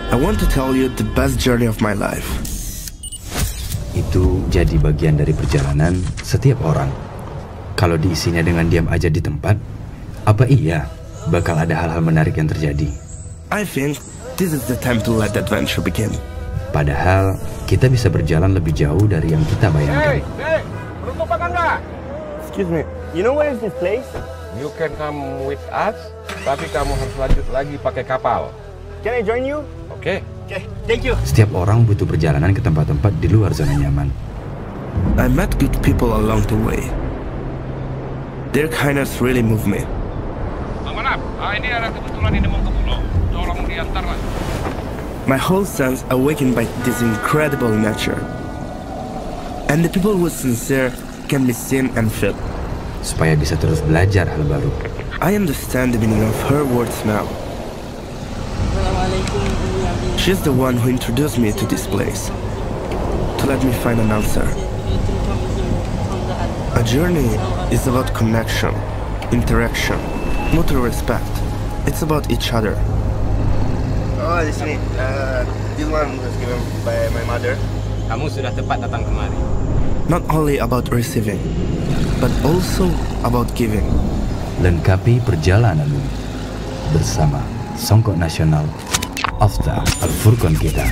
I want to tell you the best journey of my life. Itu jadi bagian dari perjalanan setiap orang. Kalau diisinya dengan diam aja di tempat, apa iya bakal ada hal-hal menarik yang terjadi? I think this is the time to let the adventure begin. Padahal kita bisa berjalan lebih jauh dari yang kita bayangkan. Hey, beruntung apa enggak? Excuse me, you know where is this place? You can come with us, tapi kamu harus lanjut lagi pakai kapal. Can I join you? Oke. Okay, thank you. Setiap orang butuh perjalanan ke tempat-tempat di luar zona nyaman. I met good people along the way. Their kindness really moved me. Manap, ini ada kebetulan ini mau ke pulau. Tolong diantar lah. My whole sense awakened by this incredible nature. And the people who are sincere can be seen and felt. Supaya bisa terus belajar hal baru. I understand the meaning of her words now. She's the one who introduced me to this place, to let me find an answer. A journey is about connection, interaction, mutual respect. It's about each other. Oh, di sini. This one was given by my mother. Kamu sudah tepat datang kemari. Not only about receiving, but also about giving. Lengkapi perjalananmu bersama Songkok Nasional Afta Al-Furqan kita.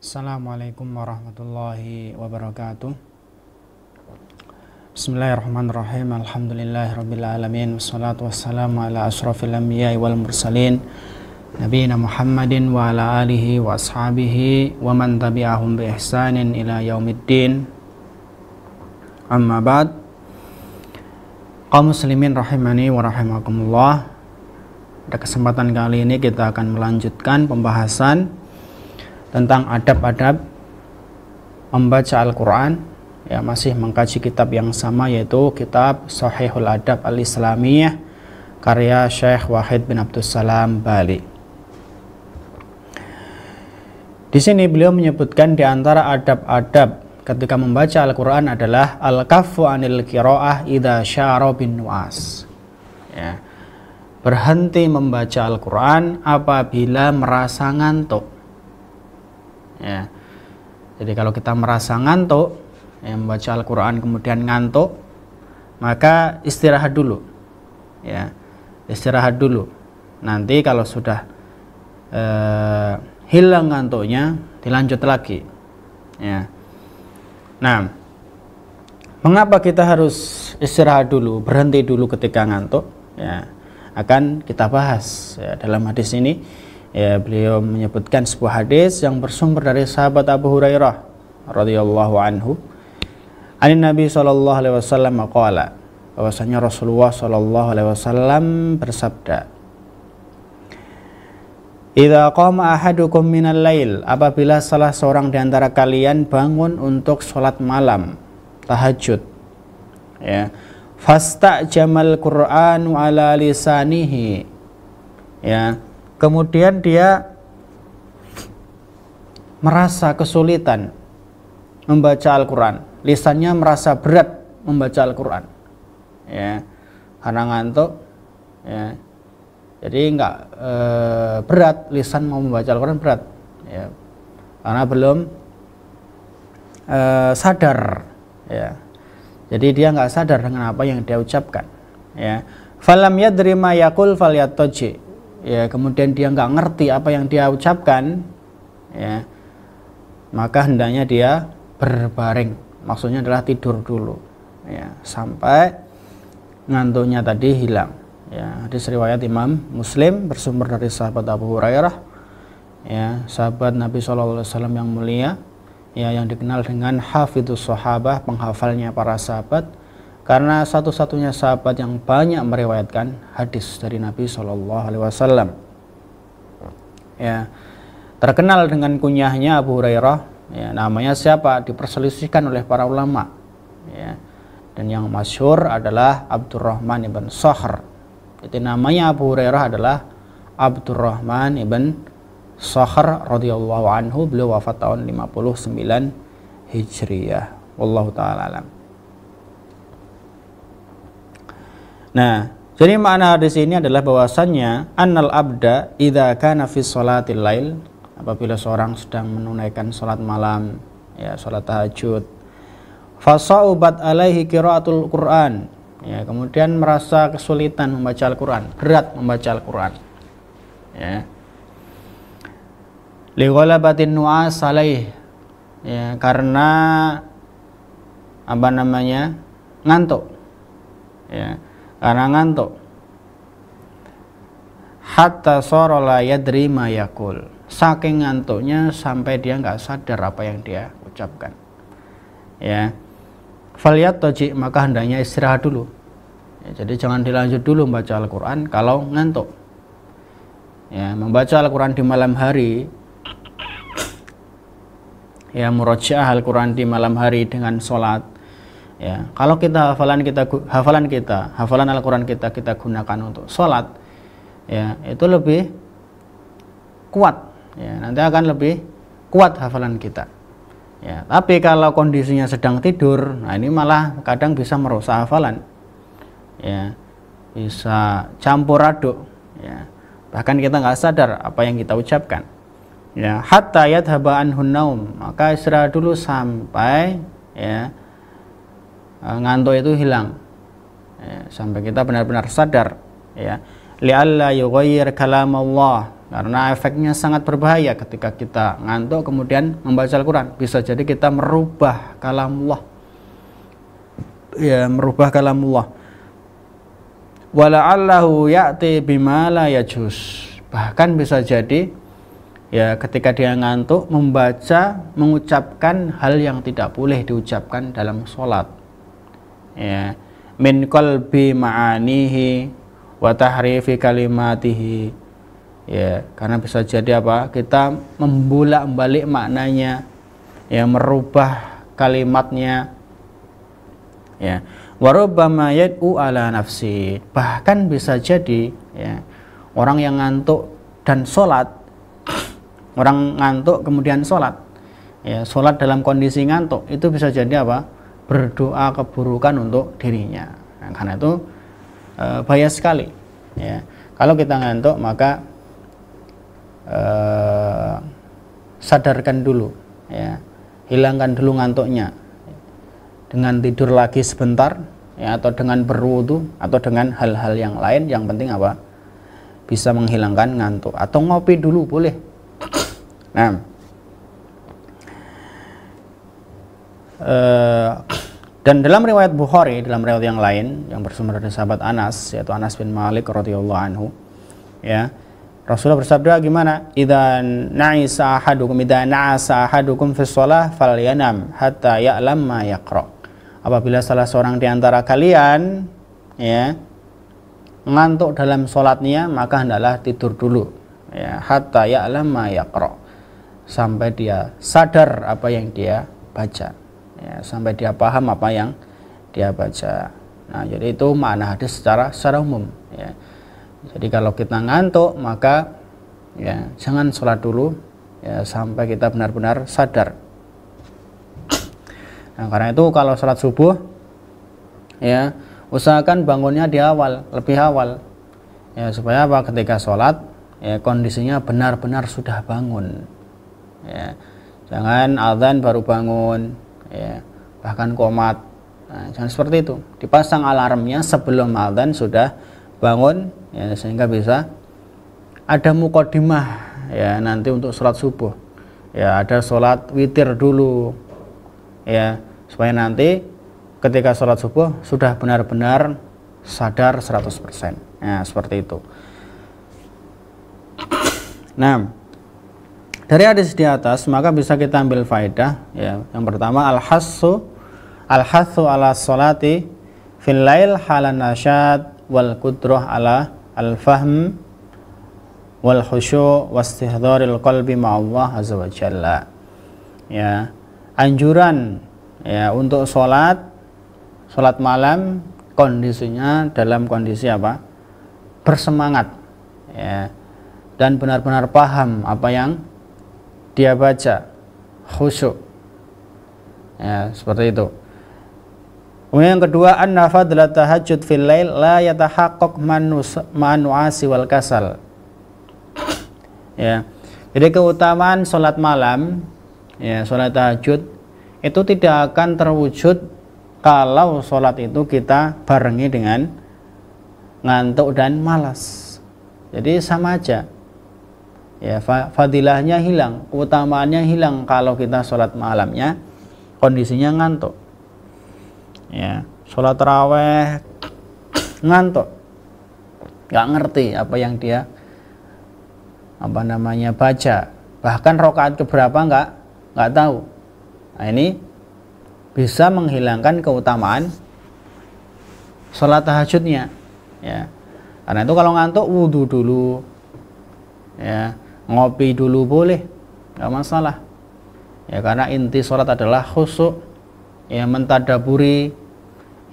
Assalamualaikum warahmatullahi wabarakatuh. Bismillahirrahmanirrahim. Alhamdulillahirabbil alamin. Wassalatu wassalamu ala asyrafil anbiya'i wal mursalin nabiyina Muhammadin wa ala alihi wa ashabihi wa man tabi'ahum bi ihsanin ila yaumiddin. Amma ba'd. Kaum muslimin rahimani wa rahimakumullah. Pada kesempatan kali ini kita akan melanjutkan pembahasan tentang adab-adab membaca Al-Quran, ya, masih mengkaji kitab yang sama, yaitu kitab Shahihul Adab Al-Islamiyah karya Syekh Wahid bin Abdussalam Bali. Di sini beliau menyebutkan di antara adab-adab ketika membaca Al-Quran adalah al-kaffu anil qiraah idza syara bin nuas, ya, berhenti membaca Al-Quran apabila merasa ngantuk. Ya. Jadi kalau kita merasa ngantuk, ya, membaca Al-Quran kemudian ngantuk, maka istirahat dulu, ya, istirahat dulu. Nanti kalau sudah hilang ngantuknya, dilanjut lagi, ya. Nah, mengapa kita harus istirahat dulu, berhenti dulu ketika ngantuk? Ya, akan kita bahas, ya, dalam hadis ini. Ya, beliau menyebutkan sebuah hadis yang bersumber dari sahabat Abu Hurairah radhiyallahu anhu. Ani Nabi sallallahu alaihi wasallam qala, bahwasanya Rasulullah sallallahu alaihi wasallam bersabda, "Idza qama ahadukum minal lail," apabila salah seorang di antara kalian bangun untuk sholat malam, tahajud, ya, fastajamal Qur'anu ala lisanihi, ya, kemudian dia merasa kesulitan membaca Al-Quran, lisannya merasa berat membaca Al-Quran, ya, karena ngantuk, ya, jadi enggak berat, lisan mau membaca Al-Quran berat, ya, karena belum sadar, ya, jadi dia enggak sadar dengan apa yang dia ucapkan, ya. Falam yadri ma yaqul falyattaji, ya, kemudian dia nggak ngerti apa yang dia ucapkan, ya, maka hendaknya dia berbaring, maksudnya adalah tidur dulu, ya, sampai ngantuknya tadi hilang, ya. Hadis riwayat Imam Muslim bersumber dari sahabat Abu Hurairah, ya, sahabat Nabi SAW yang mulia, ya, yang dikenal dengan hafidzus sahabah, penghafalnya para sahabat, karena satu-satunya sahabat yang banyak meriwayatkan hadis dari Nabi SAW, ya. terkenal dengan kunyahnya Abu Hurairah, ya, namanya siapa diperselisihkan oleh para ulama, ya. Dan yang masyhur adalah Abdurrahman ibn Sakhr. Itu namanya Abu Hurairah adalah Abdurrahman ibn Sakhr radhiyallahu anhu. Beliau wafat tahun 59 Hijriyah. Wallahu taala alam. Nah, jadi makna hadis ini adalah bahwasannya annal abda idza kana fi sholatil lail, apabila seorang sedang menunaikan salat malam, ya, salat tahajud, fasaubat alaihi qiraatul Quran, ya, kemudian merasa kesulitan membaca Al-Quran, berat membaca Al-Quran, ya, li ghalabatin nu'as alaih, ya, karena apa namanya, ngantuk, ya, karena ngantuk, hatta sara la yadri ma yaqul, saking ngantuknya sampai dia nggak sadar apa yang dia ucapkan, ya. Falyattaji, maka hendaknya istirahat dulu, ya, jadi jangan dilanjut dulu membaca Al-Quran kalau ngantuk, ya. Membaca Al-Quran di malam hari, ya, murajaah Al-Quran di malam hari dengan sholat, ya, kalau kita hafalan Al-Quran kita gunakan untuk sholat, ya, itu lebih kuat, ya, nanti akan lebih kuat hafalan kita. Ya, tapi kalau kondisinya sedang tidur, nah ini malah kadang bisa merusak hafalan, ya, bisa campur aduk, ya, bahkan kita nggak sadar apa yang kita ucapkan, ya. Hatta yadhhaba anhun naum, maka istirahat dulu sampai, ya, ngantuk itu hilang, ya, sampai kita benar-benar sadar, ya. Li'alla yughayyir kalam Allah, karena efeknya sangat berbahaya ketika kita ngantuk kemudian membaca Al-Quran. Bisa jadi kita merubah kalamullah, ya, merubah kalamullah. Wala'allahu ya'ti bima la yajuz, bahkan bisa jadi, ya, ketika dia ngantuk mengucapkan hal yang tidak boleh diucapkan dalam sholat, ya, min qalbi ma'anihi wa tahrifi kalimatihi, ya, karena bisa jadi apa, kita membolak-balik maknanya, ya, merubah kalimatnya, ya, warubbama yad'u ala nafsi, bahkan bisa jadi, ya, orang yang ngantuk dan sholat, orang ngantuk kemudian sholat, ya, sholat dalam kondisi ngantuk, itu bisa jadi apa, berdoa keburukan untuk dirinya. Nah, karena itu bahaya sekali, ya, kalau kita ngantuk maka sadarkan dulu, ya, hilangkan dulu ngantuknya dengan tidur lagi sebentar, ya, atau dengan berwudu atau dengan hal-hal yang lain, yang penting apa, bisa menghilangkan ngantuk, atau ngopi dulu boleh. Nah, dan dalam riwayat Bukhari, dalam riwayat yang lain yang bersumber dari sahabat Anas, yaitu Anas bin Malik radhiyallahu anhu, ya, Rasulullah bersabda gimana? Idza na'asa ahadukum fi shalah falyanam hatta ya'lam ma yaqra. Apabila salah seorang di antara kalian, ya, ngantuk dalam salatnya, maka hendaklah tidur dulu, ya, hatta ya'lam ma yaqra, sampai dia sadar apa yang dia baca, ya, sampai dia paham apa yang dia baca. Nah, jadi itu makna hadis secara umum, ya. Jadi kalau kita ngantuk maka, ya, jangan sholat dulu, ya, sampai kita benar-benar sadar. Nah, karena itu kalau sholat subuh, ya, usahakan bangunnya di awal, lebih awal, ya, supaya apa, ketika sholat, ya, kondisinya benar-benar sudah bangun, ya. Jangan azan baru bangun, ya, bahkan qomat. Nah, jangan seperti itu. Dipasang alarmnya sebelum azan sudah bangun, ya, sehingga bisa ada muqaddimah, ya, nanti untuk sholat subuh, ya, ada sholat witir dulu, ya, supaya nanti ketika sholat subuh sudah benar-benar sadar 100%, ya, seperti itu. Nah, dari hadis di atas maka bisa kita ambil faedah, ya, yang pertama al-hassu ala sholati fil lail halan nasyad wal qudrah ala al-fahm wal khusyu' wastihdharil qalbi ma'allah azza wa jalla. Ya, anjuran ya untuk sholat malam kondisinya dalam kondisi apa? Bersemangat ya, dan benar-benar paham apa yang dia baca, khusyuk ya, seperti itu. Kemudian yang kedua, anna fadla tahajjud fil lail la yatahaqqaq ma'an nu'asi wal kasal. Ya. Jadi keutamaan sholat malam, ya, sholat tahajud itu tidak akan terwujud kalau sholat itu kita barengi dengan ngantuk dan malas. Jadi sama aja. Ya, fadilahnya hilang, keutamaannya hilang kalau kita sholat malamnya kondisinya ngantuk. Ya, sholat taraweh ngantuk, nggak ngerti apa yang dia baca, bahkan rakaat keberapa nggak tahu. Nah, ini bisa menghilangkan keutamaan sholat tahajudnya ya. Karena itu kalau ngantuk wudhu dulu ya, ngopi dulu boleh, nggak masalah ya, karena inti sholat adalah khusyuk ya, mentadaburi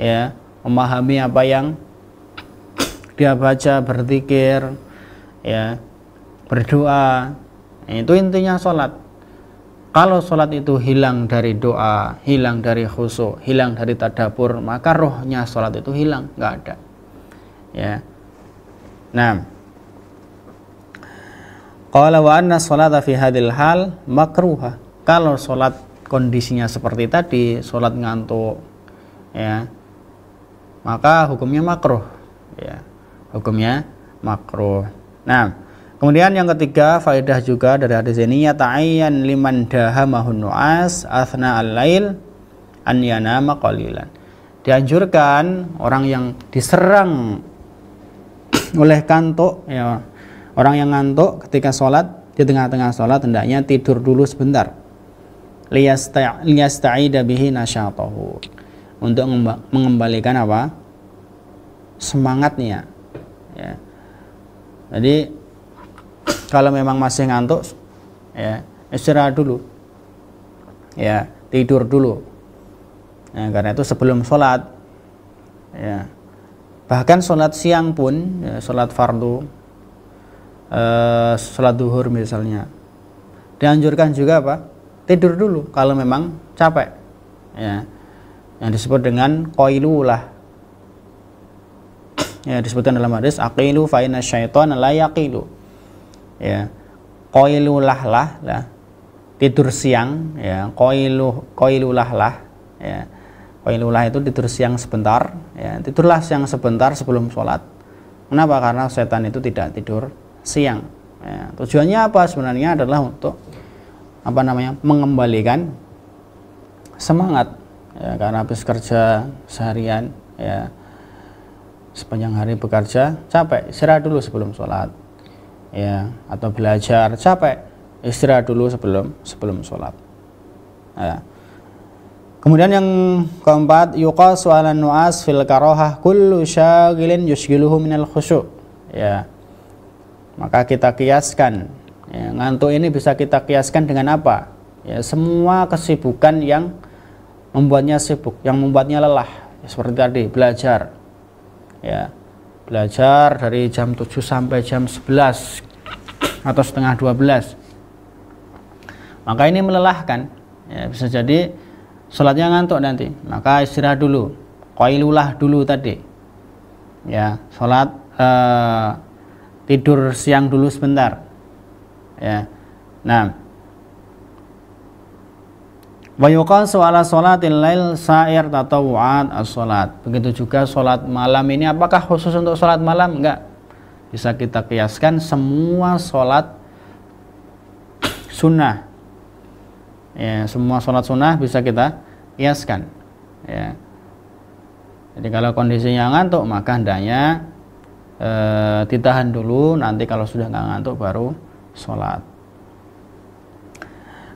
ya, memahami apa yang dia baca, berzikir ya, berdoa. Itu intinya sholat. Kalau sholat itu hilang dari doa, hilang dari khusyuk, hilang dari tadabbur, maka rohnya sholat itu hilang, nggak ada ya. Nah, qala wa anna sholata fi hadhil hal makruha. Kalau sholat kondisinya seperti tadi, sholat ngantuk ya, maka hukumnya makruh ya, hukumnya makruh. Nah, kemudian yang ketiga, faedah juga dari hadis ini, ya ta'ayyan liman dahamahun nu'as athna al-lail an yanama qalilan. Dianjurkan orang yang diserang oleh kantuk ya, orang yang ngantuk ketika sholat, di tengah-tengah sholat hendaknya tidur dulu sebentar, liyasta'ida bihi nasyatahu, untuk mengembalikan apa? Semangatnya ya. Jadi kalau memang masih ngantuk ya, istirahat dulu ya, tidur dulu ya, karena itu sebelum sholat ya. Bahkan sholat siang pun ya, sholat fardu, sholat duhur misalnya, dianjurkan juga apa? Tidur dulu kalau memang capek ya, yang disebut dengan qailulah ya, disebutkan dalam hadis aqilu fa inna syaitana la yaqilu ya, qailulah lah, tidur siang ya, qailulah ya, qailulah itu tidur siang sebentar ya, tidurlah siang sebentar sebelum sholat. Kenapa? Karena setan itu tidak tidur siang ya. Tujuannya apa? Sebenarnya adalah untuk mengembalikan semangat ya, karena habis kerja seharian ya, sepanjang hari bekerja capek, istirahat dulu sebelum sholat ya, atau belajar capek, istirahat dulu sebelum sholat ya. Kemudian yang keempat, yuqasu 'alan nu'as fil karahah kullu syagilin yushghiluhu minal khusyu' ya. Maka kita kiaskan ya, ngantuk ini bisa kita kiaskan dengan apa ya, semua kesibukan yang membuatnya sibuk, yang membuatnya lelah ya, seperti tadi belajar ya, belajar dari jam 7 sampai jam 11 atau setengah 12, maka ini melelahkan ya, bisa jadi sholatnya ngantuk nanti, maka istirahat dulu, qailulah dulu tadi ya, sholat tidur siang dulu sebentar ya. Nah, wa yuqasu 'ala sholatil lail sa'ir tatawu'at as-sholat. Begitu juga sholat malam ini, apakah khusus untuk sholat malam? Enggak, bisa kita kiaskan semua sholat sunnah ya, semua sholat sunnah bisa kita kiaskan ya. Jadi kalau kondisinya ngantuk, maka hendaknya ditahan dulu, nanti kalau sudah nggak ngantuk baru sholat.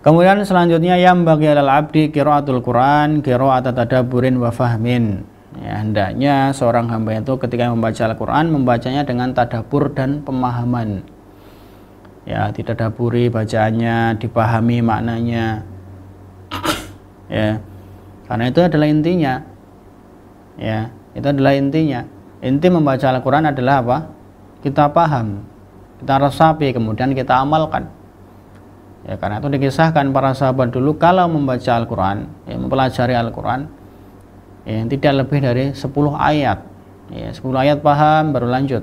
Kemudian selanjutnya, yang bagi alal abdi qiraatul Quran qiraat tadabburin wa fahmin ya, hendaknya seorang hamba itu ketika membaca Al-Quran membacanya dengan tadabbur dan pemahaman ya ditadaburi bacaannya, dipahami maknanya, ya, karena itu adalah intinya, ya, itu adalah intinya. Inti membaca Al-Quran adalah apa? Kita paham, kita resapi, kemudian kita amalkan. Ya, karena itu dikisahkan para sahabat dulu kalau membaca Al-Quran, ya, mempelajari Al-Quran, ya, tidak lebih dari 10 ayat, ya, 10 ayat paham baru lanjut.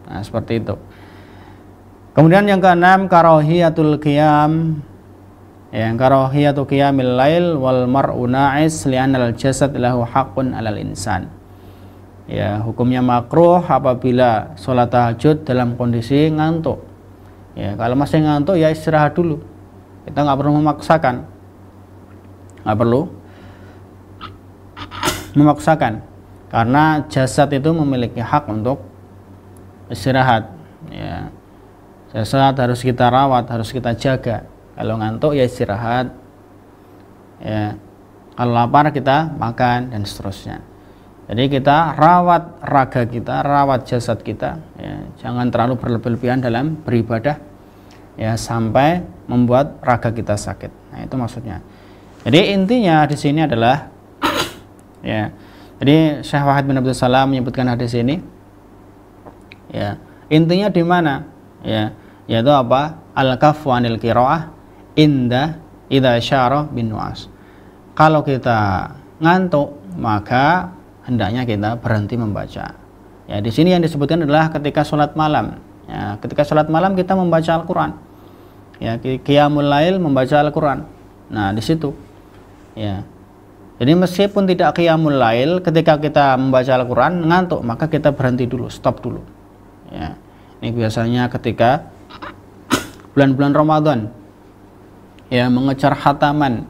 Nah, seperti itu. Kemudian yang keenam, karahiyatul qiyam, ya, karahiyatul qiyamil lail wal mar'u na'is li'anal jasad lahu haqqun 'alal insan. Ya, hukumnya makruh apabila sholat tahajud dalam kondisi ngantuk. Ya, kalau masih ngantuk ya istirahat dulu. Kita nggak perlu memaksakan, nggak perlu memaksakan, karena jasad itu memiliki hak untuk istirahat. Ya, jasad harus kita rawat, harus kita jaga. Kalau ngantuk ya istirahat. Ya, kalau lapar kita makan dan seterusnya. Jadi kita rawat raga kita, rawat jasad kita. Ya, jangan terlalu berlebihan dalam beribadah. Ya, sampai membuat raga kita sakit. Nah, itu maksudnya. Jadi intinya di sini adalah, ya, jadi Syekh Wahid bin Abdul Salam menyebutkan hadis ini, ya, intinya di mana? Ya, yaitu apa? Al-kaffu anil qiraah inda idza syara bin nu'as. Kalau kita ngantuk, maka hendaknya kita berhenti membaca. Ya, di sini yang disebutkan adalah ketika sholat malam. Ya, ketika sholat malam kita membaca Al-Quran. Ya, qiyamul lail membaca Al-Quran. Nah, di situ. Ya. Jadi meskipun tidak qiyamul lail, ketika kita membaca Al-Quran ngantuk, maka kita berhenti dulu, stop dulu. Ya. Ini biasanya ketika bulan-bulan Ramadan, ya, mengejar khataman,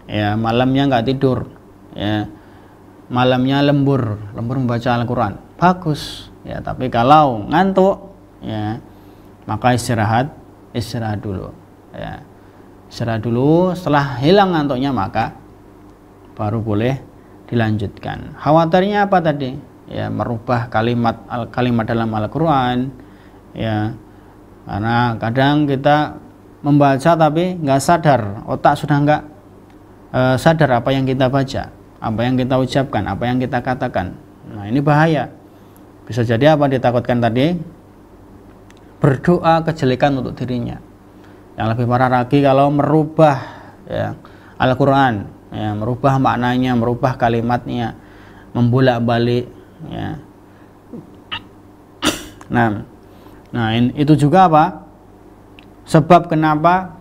ya, malamnya nggak tidur, ya, malamnya lembur membaca Al-Quran, bagus. Ya, tapi kalau ngantuk, ya, maka istirahat dulu. Ya, istirahat dulu. Setelah hilang ngantuknya, maka baru boleh dilanjutkan. Khawatirnya apa tadi? Ya, merubah kalimat dalam Al-Quran. Ya, karena kadang kita membaca tapi nggak sadar, otak sudah nggak sadar apa yang kita baca, apa yang kita ucapkan, apa yang kita katakan. Nah, ini bahaya. Bisa jadi apa ditakutkan tadi? Berdoa kejelekan untuk dirinya. Yang lebih parah lagi kalau merubah, ya, Al-Quran, ya, merubah maknanya, merubah kalimatnya, membolak-balik. Ya. Nah, itu juga apa? Sebab kenapa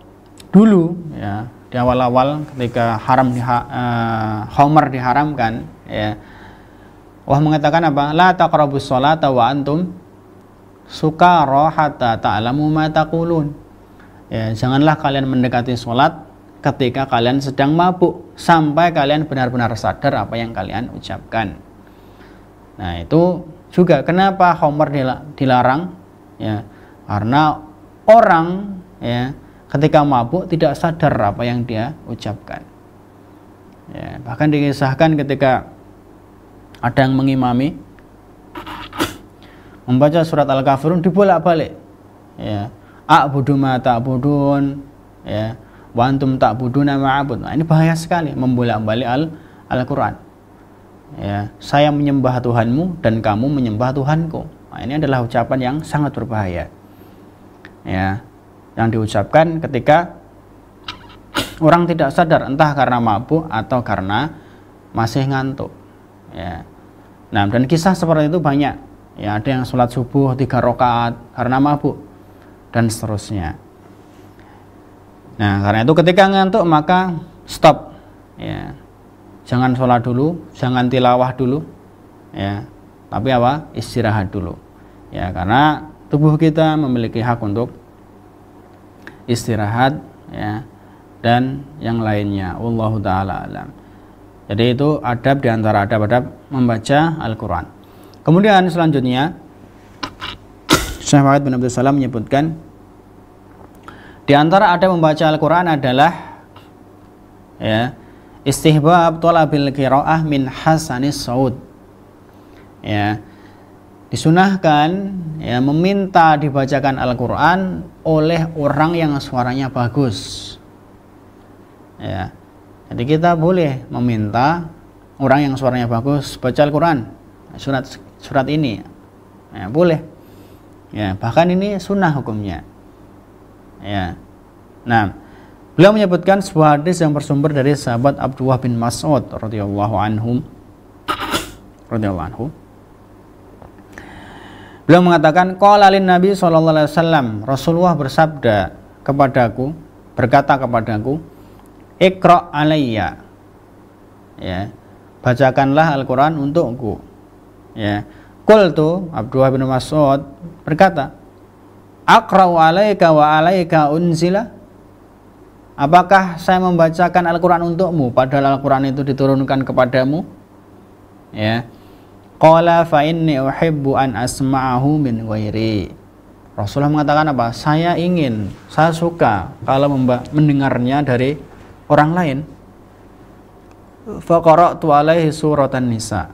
dulu, ya, di awal-awal ketika khamar diharamkan, ya, Allah mengatakan apa? La taqrabus sholata wa antum sukara hatta ta'lamu ma taqulun. Ya, janganlah kalian mendekati sholat ketika kalian sedang mabuk, sampai kalian benar-benar sadar apa yang kalian ucapkan. Nah, itu juga kenapa khamar dilarang? Ya, karena orang, ya, ketika mabuk tidak sadar apa yang dia ucapkan. Ya, bahkan dikisahkan ketika ada yang mengimami membaca surat Al-Kafirun dibolak-balik. Ya, a'budu ma ta'budun, ya, wa antum ta'buduna ma'abud. Nah, ini bahaya sekali membolak-balik Al-Quran. Ya, saya menyembah Tuhanmu dan kamu menyembah Tuhanku. Nah, ini adalah ucapan yang sangat berbahaya. Ya, yang diucapkan ketika orang tidak sadar, entah karena mabuk atau karena masih ngantuk. Ya. Nah, dan kisah seperti itu banyak. Ya, ada yang sholat subuh 3 rakaat karena mabuk dan seterusnya. Nah, karena itu ketika ngantuk maka stop. Ya. Jangan sholat dulu, jangan tilawah dulu. Ya. Tapi apa? Istirahat dulu. Ya, karena tubuh kita memiliki hak untuk istirahat, ya, dan yang lainnya. Wallahu taala alam. Jadi itu adab di antara adab-adab membaca Al-Quran. Kemudian selanjutnya Syekh Wahid bin Abdul Salam menyebutkan di antara adab membaca Al-Quran adalah, ya, istihbab thalabil qiraah min hasanis saud. Ya, disunahkan ya meminta dibacakan Al-Quran oleh orang yang suaranya bagus. Ya, jadi kita boleh meminta orang yang suaranya bagus baca Al-Quran, surat ini, ya, boleh. Ya, bahkan ini sunnah hukumnya. Ya, nah, beliau menyebutkan sebuah hadis yang bersumber dari sahabat Abdullah bin Mas'ud radhiyallahu anhu. Beliau mengatakan, qala lin Nabi sallallahu alaihi wasallam, Rasulullah bersabda kepadaku, berkata kepadaku, Iqra alayya. Ya, bacakanlah Al-Qur'an untukku. Ya. Qultu, Abdullah bin Mas'ud berkata, Aqra'u alayka wa alayka unzila? Apakah saya membacakan Al-Qur'an untukmu padahal Al-Qur'an itu diturunkan kepadamu? Ya. Qala fa inni uhibbu an asma'ahu min ghairi. Rasulullah mengatakan apa? Saya suka kalau mendengarnya dari orang lain. Fa qara'tu alaihi suratan nisa.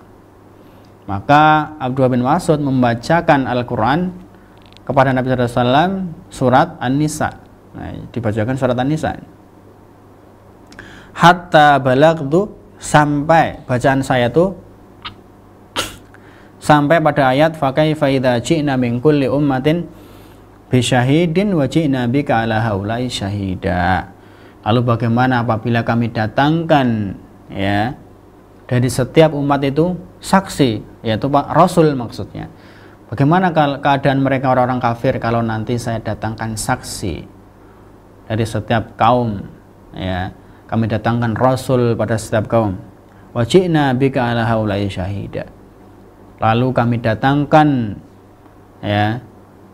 Maka Abdullah bin Mas'ud membacakan Al-Qur'an kepada Nabi sallallahu alaihi wasallam surat An-Nisa. Nah, dibacakan surat An-Nisa. Hatta balagtu, sampai bacaan saya tuh sampai pada ayat fa kaifa idza ji'na min kulli ummatin bi syahidin wa ji'na bika ala haula'i syahida. Lalu bagaimana apabila kami datangkan ya dari setiap umat itu saksi, yaitu Pak Rasul maksudnya. Bagaimana keadaan mereka orang-orang kafir kalau nanti saya datangkan saksi dari setiap kaum, ya. Kami datangkan Rasul pada setiap kaum. Wa ji'na bika ala haula'i syahida. Lalu kami datangkan ya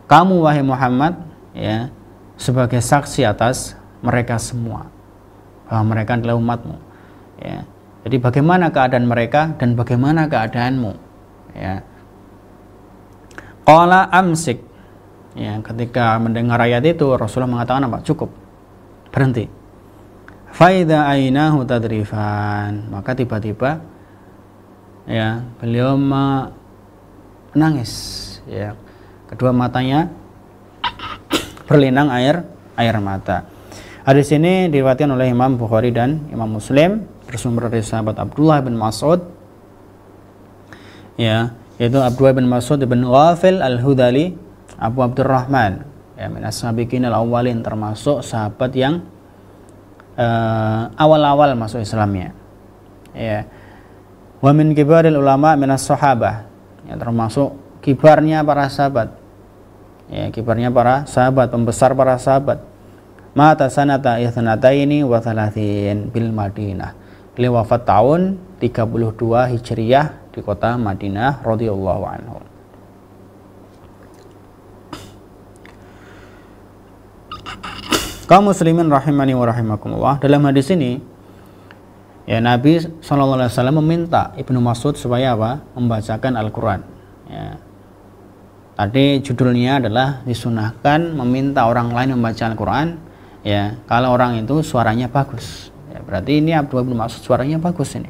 kamu wahai Muhammad ya sebagai saksi atas mereka semua, bahwa mereka adalah umatmu. Ya. Jadi bagaimana keadaan mereka dan bagaimana keadaanmu? Ya. Qala amsik. Ya, ketika mendengar ayat itu Rasulullah mengatakan apa? Cukup. Berhenti. Faida ainahu tadrifan. Maka tiba-tiba ya, beliau menangis ya. Kedua matanya berlinang air mata. Hadis ini diriwayatkan oleh Imam Bukhari dan Imam Muslim, bersumber dari sahabat Abdullah bin Mas'ud ya, yaitu Abdullah bin Mas'ud bin Ghafil al-Hudali Abu Abdurrahman ya, min as-sabiqin al-awwalin, termasuk sahabat yang awal-awal masuk Islamnya ya. Wa min kibaril ulama min as-sahabah ya, termasuk kibarnya para sahabat ya, kibarnya para sahabat, pembesar para sahabat. Mata sanata ithnataini wa thalathin bil Madinah. Beliau wafat tahun 32 Hijriyah di kota Madinah radhiyallahu anhu. Kaum muslimin rahimani wa rahimakumullah, dalam hadis ini ya Nabi SAW meminta Ibnu Mas'ud supaya apa? Membacakan Al-Quran ya. Tadi judulnya adalah disunahkan meminta orang lain membaca Al-Quran ya, kalau orang itu suaranya bagus ya, berarti ini Abdullah bin Mas'ud suaranya bagus ini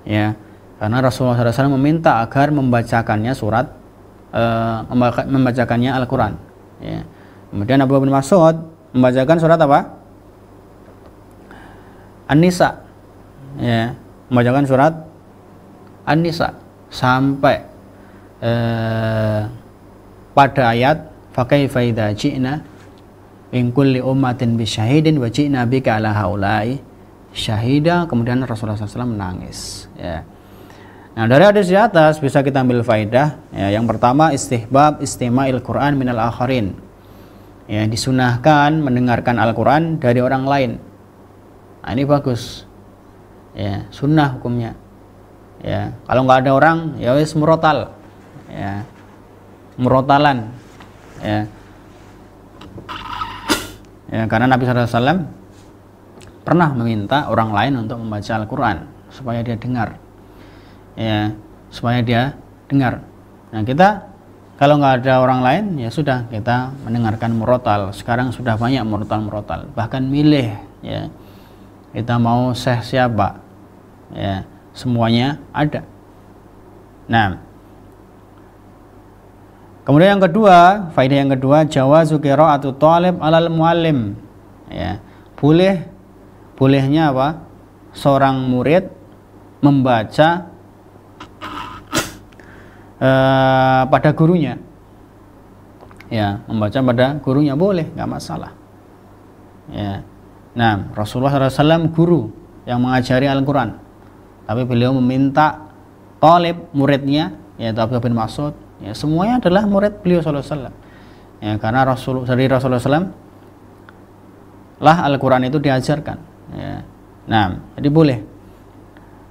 ya, karena Rasulullah SAW meminta agar membacakannya membacakannya Al-Quran ya. Kemudian Abdullah bin Mas'ud membacakan surat apa? An-Nisa ya, membacakan surat An-Nisa sampai pada ayat fa kaifa idza ji'na min kulli ummatin bi syahidin wa ji'na bika ala haula'i syahida. Kemudian Rasulullah SAW menangis ya. Nah, dari hadis di atas bisa kita ambil faidah ya. Yang pertama, istihbab istima'il Quran minal akharin ya, disunahkan mendengarkan Al-Quran dari orang lain. Nah, ini bagus ya, sunnah hukumnya ya. Kalau nggak ada orang ya wis murotal ya, murotalan ya. Ya, karena Nabi SAW pernah meminta orang lain untuk membaca Al-Quran supaya dia dengar ya, supaya dia dengar. Nah, kita kalau nggak ada orang lain ya sudah, kita mendengarkan murotal. Sekarang sudah banyak murotal, bahkan milih ya, kita mau syekh siapa ya, semuanya ada. Nah, Kemudian yang kedua, faedah yang kedua, jawazu qira'atu thalib 'alal muallim. Ya, bolehnya apa? Seorang murid membaca pada gurunya. Ya, membaca pada gurunya boleh, nggak masalah. Ya. Nah, Rasulullah SAW guru yang mengajari Al-Quran, tapi beliau meminta talib muridnya, yaitu Abdullah bin Mas'ud. Ya, semuanya adalah murid beliau SAW. Ya, karena dari Rasulullah SAW lah Al-Quran itu diajarkan. Ya. Nah, jadi boleh.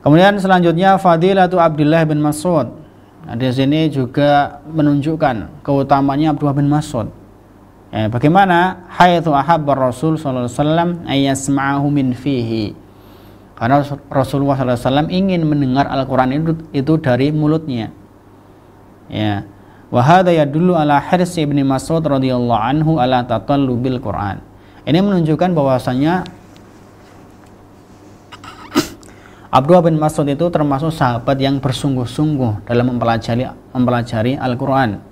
Kemudian selanjutnya fadilatu Abdullah bin Mas'ud. Nah, di sini juga menunjukkan keutamanya Abdullah bin Mas'ud. Ya, bagaimana haitsu ahabba Rasul sallallahu alaihi wasallam ayyasma'ahu min fihi. Karena Rasulullah sallallahu alaihi wasallam ingin mendengar Al-Qur'an itu dari mulutnya. Ya. Wa hadza yadullu ala hirsi Ibnu Mas'ud radhiyallahu anhu ala tatallubil Qur'an. Ini menunjukkan bahwasanya Abdullah bin Mas'ud itu termasuk sahabat yang bersungguh-sungguh dalam mempelajari Al-Qur'an.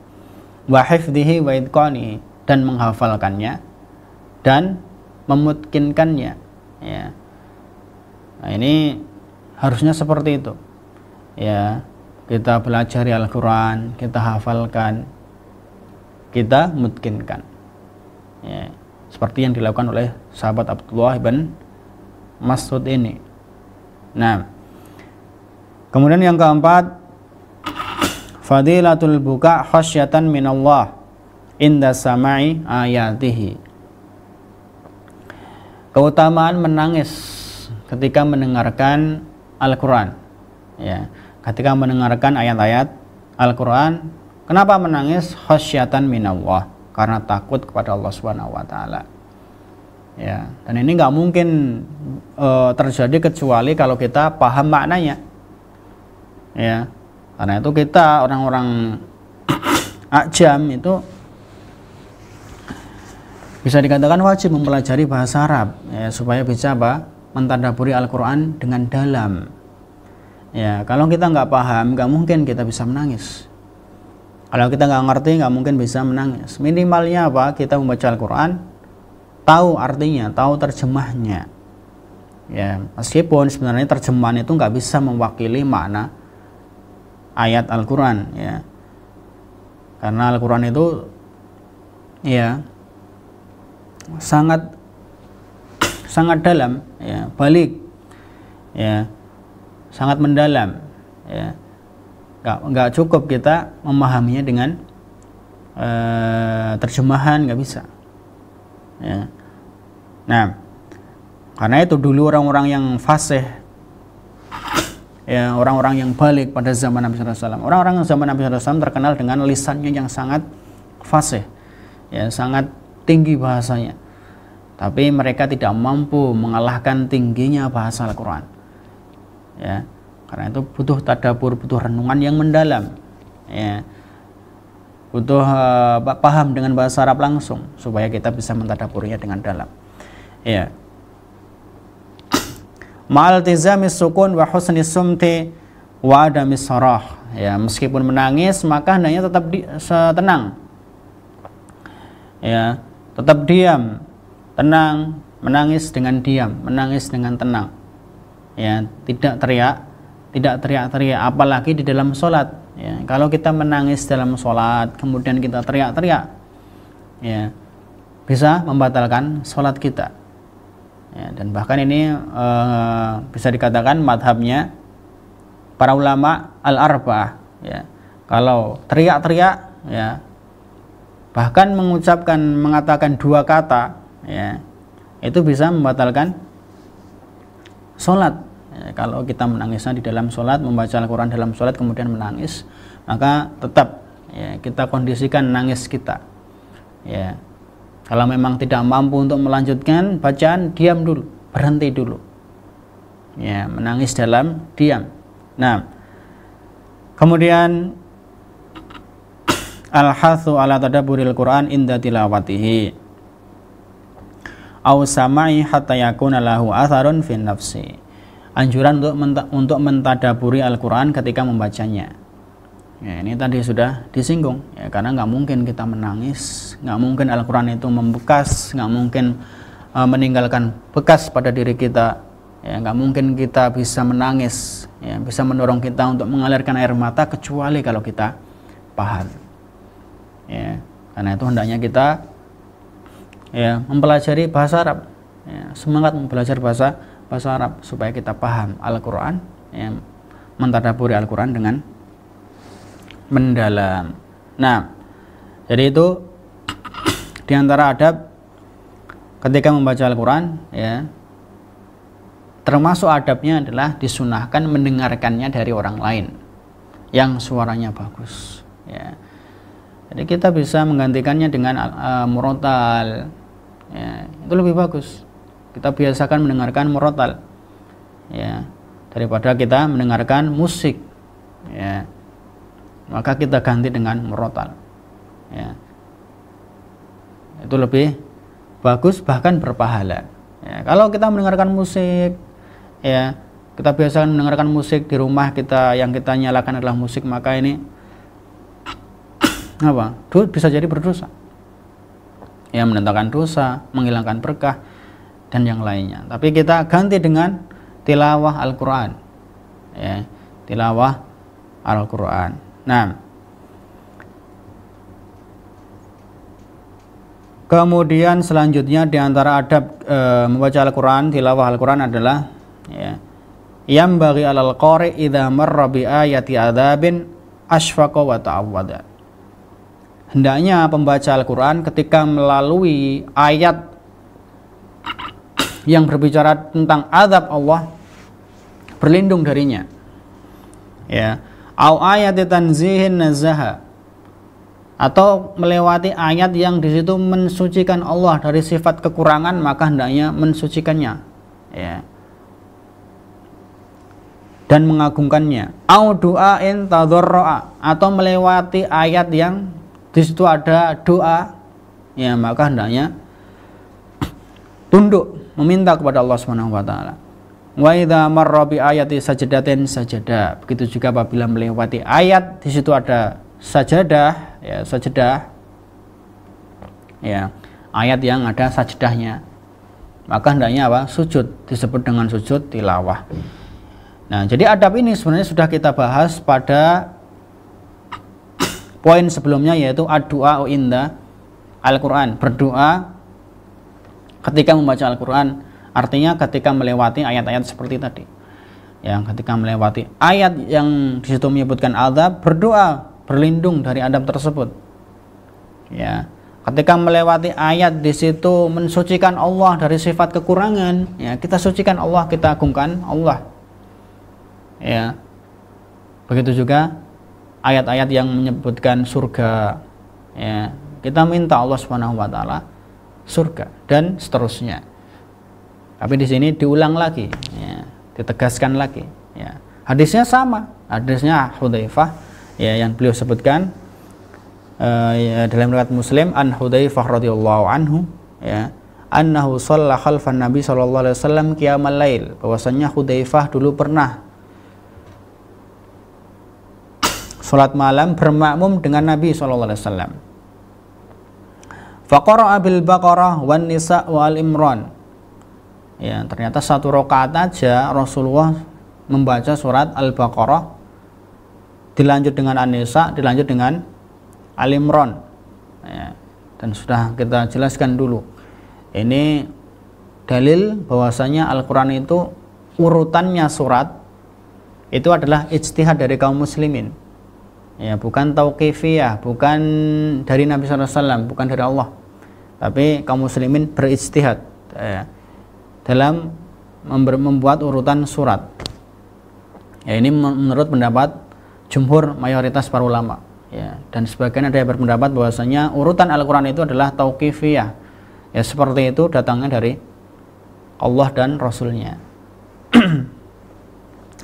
Wa hifdhihi wa itqanihi, dan menghafalkannya dan memutkinkannya. Ya. Nah, ini harusnya seperti itu. Ya, kita pelajari Al-Quran, kita hafalkan, kita mutkinkan. Ya, seperti yang dilakukan oleh sahabat Abdullah bin Mas'ud ini. Nah, kemudian yang keempat, fadilatul buka khasyatan minallah inda sama'i ayatihi. Keutamaan menangis ketika mendengarkan Al-Quran. Ya, ketika mendengarkan ayat-ayat Al-Quran. Kenapa menangis? Khasyatan minallah, karena takut kepada Allah Subhanahu wa taala. Ya, dan ini nggak mungkin terjadi kecuali kalau kita paham maknanya. Ya, karena itu kita orang-orang ajam itu bisa dikatakan wajib mempelajari bahasa Arab, ya, supaya bisa mentadabburi Al-Quran dengan dalam. Ya, kalau kita nggak paham, nggak mungkin kita bisa menangis. Kalau kita nggak ngerti, nggak mungkin bisa menangis. Minimalnya apa? Kita membaca Al-Quran, tahu artinya, tahu terjemahnya. Ya, meskipun sebenarnya terjemahan itu nggak bisa mewakili makna ayat Al-Quran, ya, karena Al-Quran itu ya sangat dalam, ya, balik, ya, sangat mendalam, ya. Nggak cukup kita memahaminya dengan terjemahan, nggak bisa. Ya. Nah, karena itu dulu orang-orang yang fasih, ya, orang-orang yang balik pada zaman Nabi SAW, orang-orang zaman Nabi SAW terkenal dengan lisannya yang sangat fasih, ya, sangat tinggi bahasanya, tapi mereka tidak mampu mengalahkan tingginya bahasa Al-Quran. Ya, karena itu butuh tadabbur, butuh renungan yang mendalam, ya, butuh paham dengan bahasa Arab langsung supaya kita bisa mentadabburinya dengan dalam. Ya. Ma'al tizamis sukun wa husnis sumti wa adamis sarah. Ya, meskipun menangis maka hendaknya tetap tenang. Ya, tetap diam, tenang, menangis dengan diam, menangis dengan tenang. Ya, tidak teriak-teriak, apalagi di dalam sholat. Ya, kalau kita menangis dalam sholat, kemudian kita teriak-teriak, ya, bisa membatalkan sholat kita. Ya, dan bahkan ini bisa dikatakan madhabnya para ulama al-arba'ah. Ya, kalau teriak-teriak, ya, bahkan mengatakan dua kata, ya, itu bisa membatalkan sholat. Ya, kalau kita menangisnya di dalam sholat, membaca Al-Quran dalam sholat kemudian menangis, maka tetap, ya, kita kondisikan nangis kita. Ya, kalau memang tidak mampu untuk melanjutkan bacaan, diam dulu, berhenti dulu. Ya, menangis dalam diam. Nah, kemudian al-hathu ala tadabburil Quran inda tilawatihi aw sama'i hatta yakuna lahu atharun fin nafsi. Anjuran untuk mentadaburi Al-Quran ketika membacanya. Ya, ini tadi sudah disinggung ya, karena nggak mungkin kita menangis, nggak mungkin Al-Quran itu membekas, nggak mungkin meninggalkan bekas pada diri kita ya, nggak mungkin kita bisa menangis ya, bisa mendorong kita untuk mengalirkan air mata kecuali kalau kita paham ya. Karena itu hendaknya kita ya mempelajari bahasa Arab ya, semangat mempelajari bahasa Arab supaya kita paham Al-Quran ya, mentadaburi Al-Quran dengan mendalam. Nah, jadi itu diantara adab ketika membaca Al-Quran ya, termasuk adabnya adalah disunahkan mendengarkannya dari orang lain yang suaranya bagus ya. Jadi kita bisa menggantikannya dengan murotal ya, itu lebih bagus. Kita biasakan mendengarkan murotal ya, daripada kita mendengarkan musik ya, maka kita ganti dengan murotal ya, itu lebih bagus, bahkan berpahala ya. Kalau kita mendengarkan musik ya, kita biasakan mendengarkan musik di rumah kita, yang kita nyalakan adalah musik, maka ini apa? Bisa jadi berdosa ya, mendatangkan dosa, menghilangkan berkah dan yang lainnya. Tapi kita ganti dengan tilawah Al-Quran ya, tilawah Al-Quran. Nah, kemudian selanjutnya diantara adab membaca Al-Quran, tilawah Al-Quran adalah ya, yang bagi alal qari idza marra bi ayati adzabin asfaqa wa ta'awwada. Hendaknya pembaca Al-Quran ketika melalui ayat yang berbicara tentang azab Allah, berlindung darinya ya, au ayati tanzihin nazaha, atau melewati ayat yang di situ mensucikan Allah dari sifat kekurangan, maka hendaknya mensucikannya ya, dan mengagungkannya. Au du'ain tadarru'a, atau melewati ayat yang di situ ada doa ya, maka hendaknya tunduk meminta kepada Allah Subhanahu wa taala. Wa idza marra bi ayati sajdatin sajada. Begitu juga apabila melewati ayat di situ ada sajadah ya, sajadah ya, ayat yang ada sajdahnya, maka hendaknya apa? Sujud, disebut dengan sujud tilawah. Nah, jadi adab ini sebenarnya sudah kita bahas pada poin sebelumnya, yaitu ad-du'a inda Al-Quran, berdoa ketika membaca Al-Quran. Artinya ketika melewati ayat-ayat seperti tadi yang ketika melewati ayat yang di situ menyebutkan azab, berdoa berlindung dari adab tersebut ya. Ketika melewati ayat di situ mensucikan Allah dari sifat kekurangan ya, kita sucikan Allah, kita agungkan Allah ya. Begitu juga ayat-ayat yang menyebutkan surga ya, kita minta Allah Subhanahu wa taala surga dan seterusnya. Tapi di sini diulang lagi ya, ditegaskan lagi ya. Hadisnya sama, hadisnya Hudzaifah ya, yang beliau sebutkan ya, dalam riwayat Muslim, an Hudzaifah radhiyallahu anhu ya, annahu shalla khalfan nabi sallallahu alaihi wasallam qiyamal lail, bahwasanya Hudzaifah dulu pernah salat malam bermakmum dengan Nabi sallallahu alaihi wasallam. Faqara'a bil Baqarah wan Nisa wa Al Imran. Ya, ternyata satu rakaat aja Rasulullah membaca surat Al-Baqarah, dilanjut dengan An-Nisa, dilanjut dengan Al Imran ya, dan sudah kita jelaskan dulu. Ini dalil bahwasanya Al-Quran itu urutannya surat itu adalah ijtihad dari kaum muslimin ya, bukan tauqifiyah, bukan dari Nabi SAW, bukan dari Allah, tapi kaum muslimin berijtihad ya, dalam membuat urutan surat ya. Ini menurut pendapat jumhur mayoritas para ulama ya, dan sebagian ada yang berpendapat bahwasanya urutan Al-Quran itu adalah tauqifiyah ya, seperti itu datangnya dari Allah dan Rasulnya.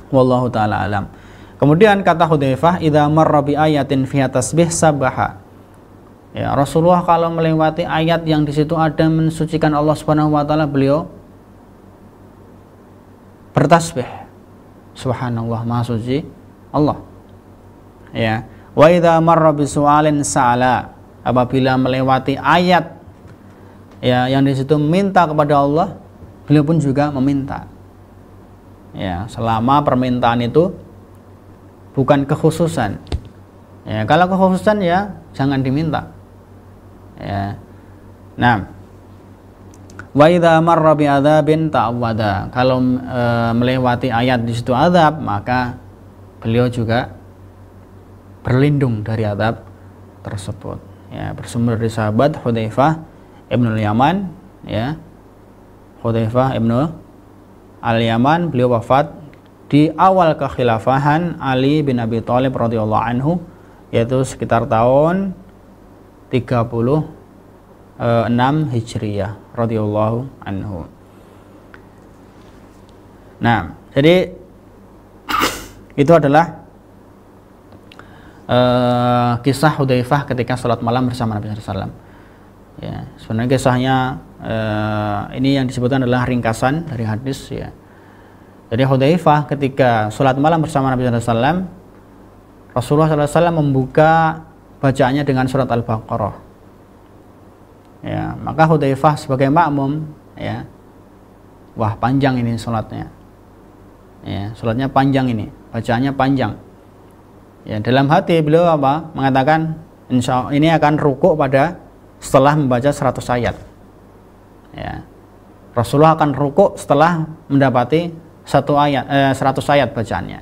Wallahu ta'ala alam. Kemudian kata Hudzaifah, idza marra bi ayatin fiha tasbih sabaha ya, Rasulullah kalau melewati ayat yang di situ ada mensucikan Allah Subhanahu wa taala, beliau bertasbih, subhanallah, maha suci Allah ya. Wa idza marra bisu'alin sa'ala, apabila melewati ayat ya yang di situ minta kepada Allah, beliau pun juga meminta. Ya, selama permintaan itu bukan kekhususan. Ya, kalau kekhususan ya jangan diminta. Ya. Nah, wa idza marra bi adzabin ta'awwada, kalau melewati ayat di situ azab, maka beliau juga berlindung dari azab tersebut. Ya, bersumber dari sahabat Hudzaifah Ibnul Yaman, ya. Hudzaifah Ibnu Al-Yaman, beliau wafat di awal kekhilafahan Ali bin Abi Thalib radhiyallahu anhu, yaitu sekitar tahun 36 Hijriyah radhiyallahu anhu. Nah, jadi itu adalah kisah Hudzaifah ketika sholat malam bersama Nabi SAW. Ya, sebenarnya kisahnya ini yang disebutkan adalah ringkasan dari hadis, ya. Jadi Hudzaifah ketika sholat malam bersama Nabi SAW, Rasulullah SAW membuka bacaannya dengan surat Al-Baqarah. Ya, maka Hudzaifah sebagai makmum, ya, wah panjang ini sholatnya. Ya, sholatnya panjang ini, bacaannya panjang. Ya, dalam hati beliau apa? Mengatakan insya Allah ini akan rukuk pada setelah membaca 100 ayat. Ya. Rasulullah akan rukuk setelah mendapati 100 ayat bacaannya.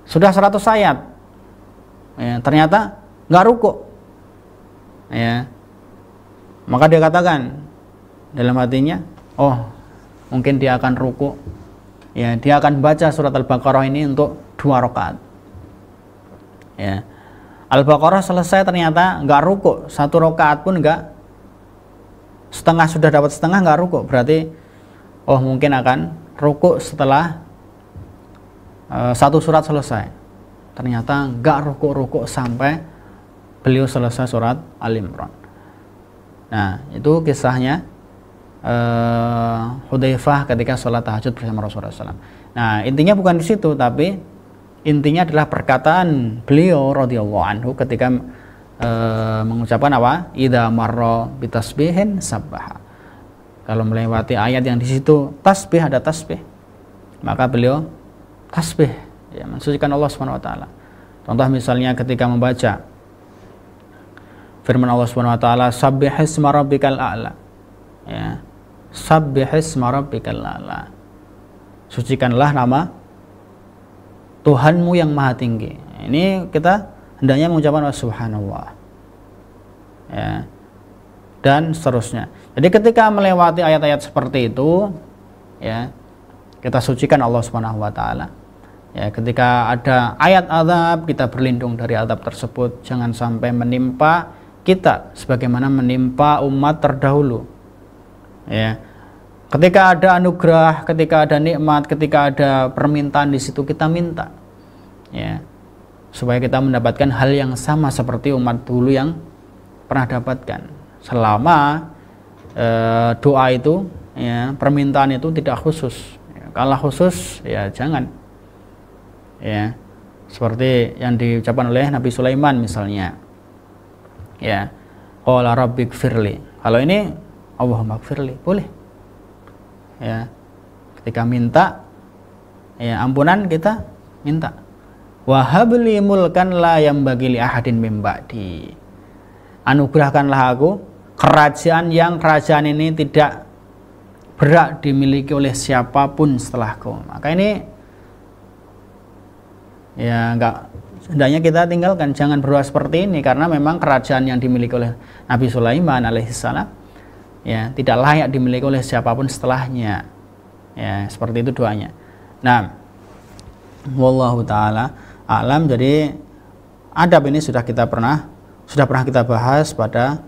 Sudah 100 ayat, ya, ternyata nggak rukuk. Ya. Maka dia katakan dalam hatinya, oh mungkin dia akan rukuk. Ya, dia akan baca surat Al-Baqarah ini untuk 2 rakaat. Ya. Al-Baqarah selesai ternyata nggak rukuk, 1 rakaat pun nggak, setengah sudah dapat setengah nggak rukuk, berarti oh mungkin akan rukuk setelah 1 surat selesai. Ternyata nggak rukuk sampai beliau selesai surat Al-Imran. Nah, itu kisahnya Hudzaifah ketika sholat tahajud bersama Rasulullah SAW. Nah, intinya bukan di situ, tapi intinya adalah perkataan beliau radhiyallahu anhu ketika mengucapkan apa? Idza marra bitasbihin sabbaha. Kalau melewati ayat yang di situ tasbih, ada tasbih, maka beliau tasbih, ya, mensucikan Allah Subhanahu wa taala. Contoh misalnya ketika membaca firman Allah Subhanahu wa taala, sabbihisma rabbikal a'la. Ya. Sabbihisma rabbikal a'la. Sucikanlah nama Tuhanmu yang maha tinggi. Ini kita hendaknya mengucapkan subhanallah, ya, dan seterusnya. Jadi ketika melewati ayat-ayat seperti itu, ya, kita sucikan Allah Subhanahu wa taala. Ya, ketika ada ayat azab, kita berlindung dari azab tersebut, jangan sampai menimpa kita sebagaimana menimpa umat terdahulu. Ya. Ketika ada anugerah, ketika ada nikmat, ketika ada permintaan di situ, kita minta, ya, supaya kita mendapatkan hal yang sama seperti umat dulu yang pernah dapatkan. Selama doa itu, ya, permintaan itu tidak khusus. Ya, kalau khusus, ya jangan. Ya, seperti yang diucapkan oleh Nabi Sulaiman misalnya. Ya, qala rabbighfirli. Kalau ini Allahumma gfirli, boleh. Ya, ketika minta, ya, ampunan kita minta. Wahabli mulkan la yambagi li ahadin min ba'di. Anugerahkanlah aku kerajaan yang kerajaan ini tidak berhak dimiliki oleh siapapun setelahku. Maka ini, ya, hendaknya kita tinggalkan, jangan berdoa seperti ini, karena memang kerajaan yang dimiliki oleh Nabi Sulaiman alaihissalam, ya, tidak layak dimiliki oleh siapapun setelahnya. Ya, seperti itu doanya. Nah, wallahu taala alam. Jadi adab ini sudah pernah kita bahas pada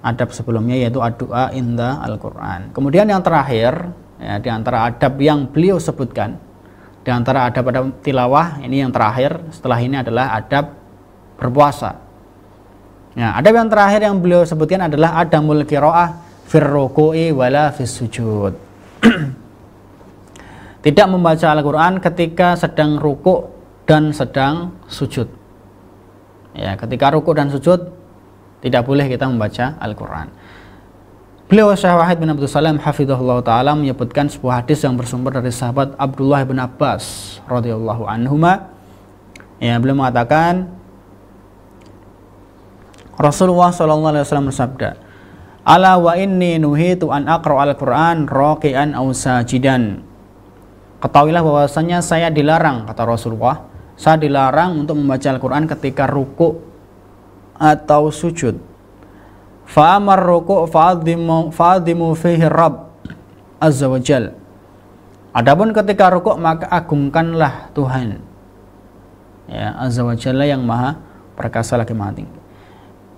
adab sebelumnya, yaitu ad-du'a inda Al-Qur'an. Kemudian yang terakhir, ya, di antara adab yang beliau sebutkan, di antara adab tilawah ini yang terakhir setelah ini adalah adab berpuasa. Nah, adab yang terakhir yang beliau sebutkan adalah adamul qiraah fir ruku'i wala fis sujud. Tidak membaca Al-Qur'an ketika sedang ruku' dan sedang sujud. Ya, ketika rukuk dan sujud tidak boleh kita membaca Al-Quran. Beliau Syekh Wahid bin Abdul Salam hafizahullah ta'ala menyebutkan sebuah hadis yang bersumber dari sahabat Abdullah bin Abbas radhiyallahu anhuma. Ya, beliau mengatakan Rasulullah SAW bersabda, "Ala wa inni nuhitu an aqra al-Quran raqi'an aw sajidan." Ketahuilah bahwasanya saya dilarang, kata Rasulullah, saya dilarang untuk membaca Al-Quran ketika rukuk atau sujud. Fa'amar ruku' fa'adhimu fihi Rabb azza wa jal. Adapun ketika rukuk maka agungkanlah Tuhan, ya, azza wa jalla, yang maha perkasa lagi maha tinggi.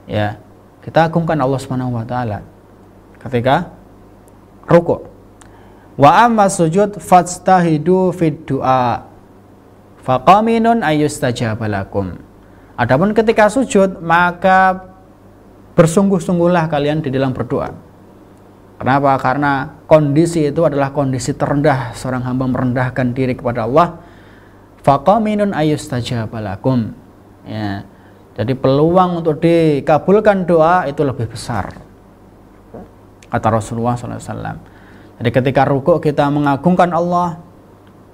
Ya, kita agungkan Allah Subhanahu wa taala ketika rukuk. Wa amma sujud fajtahidu fid du'a faqaminun ayyustajaba lakum. Adapun ketika sujud maka bersungguh-sungguhlah kalian di dalam berdoa. Kenapa? Karena kondisi itu adalah kondisi terendah, seorang hamba merendahkan diri kepada Allah. Faqaminun ayyustajaba lakum. Ya. Jadi peluang untuk dikabulkan doa itu lebih besar, kata Rasulullah SAW. Jadi ketika rukuk kita mengagungkan Allah,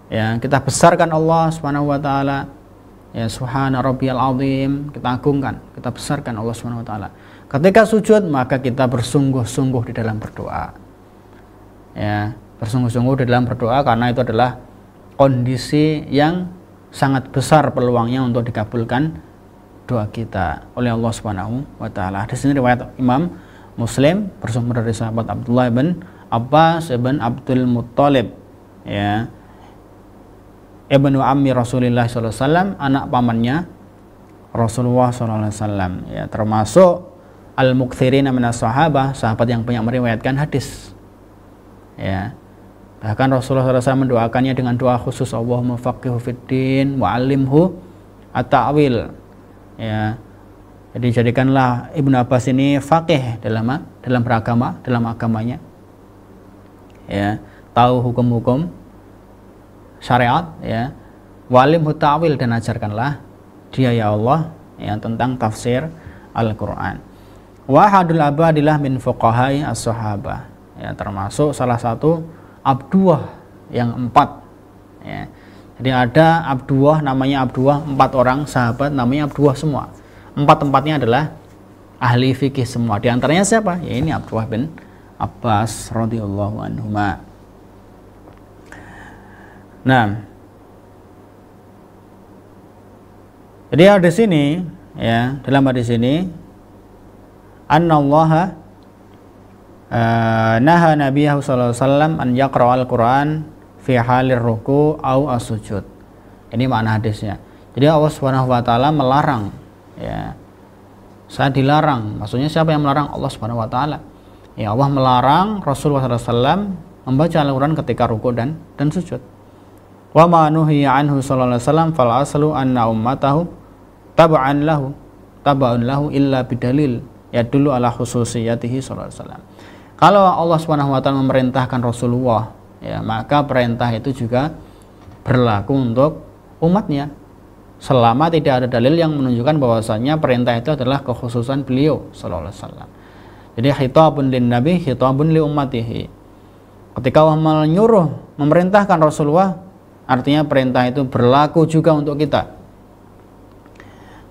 ya, kita besarkan Allah Subhanahu wa taala. Ya, subhana rabbiyal azim, kita agungkan, kita besarkan Allah Subhanahu wa taala. Ketika sujud maka kita bersungguh-sungguh di dalam berdoa. Ya, bersungguh-sungguh di dalam berdoa karena itu adalah kondisi yang sangat besar peluangnya untuk dikabulkan doa kita oleh Allah Subhanahu wa taala. Di sini riwayat Imam Muslim bersumber dari sahabat Abdullah bin Abbas bin Abdul Muttalib, ya, ibnu ammi Rasulullah SAW, anak pamannya Rasulullah SAW, ya, termasuk al-mukthirina minas sahabah, sahabat yang banyak meriwayatkan hadis. Ya. Bahkan Rasulullah SAW mendoakannya dengan doa khusus, Allahumma faqihu fiddin wa 'allimhu at-ta'wil. Ya. Jadi jadikanlah Ibnu Abbas ini faqih dalam beragama, dalam agamanya. Ya, tahu hukum-hukum syariat, ya. Wa 'allimhu ta'wil, dan ajarkanlah dia ya Allah, ya, tentang tafsir Al-Qur'an. Wahadul abadilah min fuqahai as-sahabah, ya, termasuk salah satu abduah yang 4, ya. Jadi ada abduah, namanya abduah 4 orang sahabat, namanya abduah semua. 4-4-nya adalah ahli fikih semua. Di antaranya siapa? Ya, ini Abdullah bin Abbas radhiyallahu anhuma. Nah, jadi di sini, ya, dalam hadis ini annallaha naha nabiyahu sallallahu alaihi wasallam an yaqra'al Qur'an fi halir ruku' au as-sujud. Ini makna hadisnya. Jadi Allah Subhanahu wa taala melarang, ya. Saya dilarang. Maksudnya siapa yang melarang? Allah Subhanahu wa taala. Ya, Allah melarang Rasulullah sallallahu alaihi wasallam membaca Al-Qur'an ketika ruku' dan sujud. Wa ma nuhiya anhu sallallahu alaihi wasallam fal aslu anna ummatahu tab'an lahu illa bidalil ya dulu ala khususiyatihi sallallahu alaihi wasallam. Kalau Allah Subhanahu wa taala memerintahkan Rasulullah, ya, maka perintah itu juga berlaku untuk umatnya selama tidak ada dalil yang menunjukkan bahwasanya perintah itu adalah kekhususan beliau sallallahu alaihi wasallam. Jadi khitabun lin nabi, khitabun li ummatihi. Ketika Allah menyuruh, memerintahkan Rasulullah, artinya perintah itu berlaku juga untuk kita.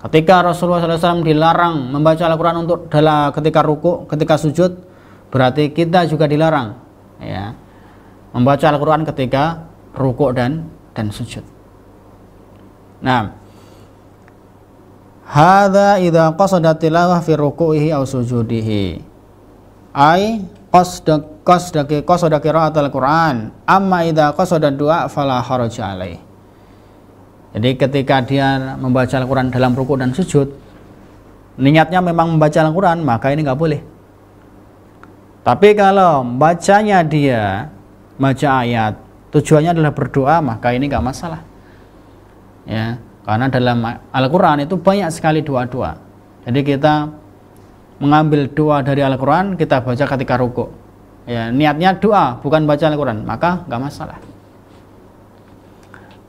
Ketika Rasulullah SAW dilarang membaca Al-Quran untuk ketika ruku, ketika sujud, berarti kita juga dilarang, ya, membaca Al-Quran ketika ruku dan sujud. Nah, hadza idza qasada tilawah fi ruku'ihi aw sujudihi, ai qasda qira'atul Quran, amma idza qasada du'a fala haraja alaih. Jadi ketika dia membaca Al-Quran dalam ruku dan sujud, niatnya memang membaca Al-Quran, maka ini nggak boleh. Tapi kalau bacanya dia baca ayat, tujuannya adalah berdoa, maka ini nggak masalah. Ya, karena dalam Al-Quran itu banyak sekali doa-doa. Jadi kita mengambil doa dari Al-Quran, kita baca ketika ruku. Ya, niatnya doa, bukan baca Al-Quran, maka nggak masalah.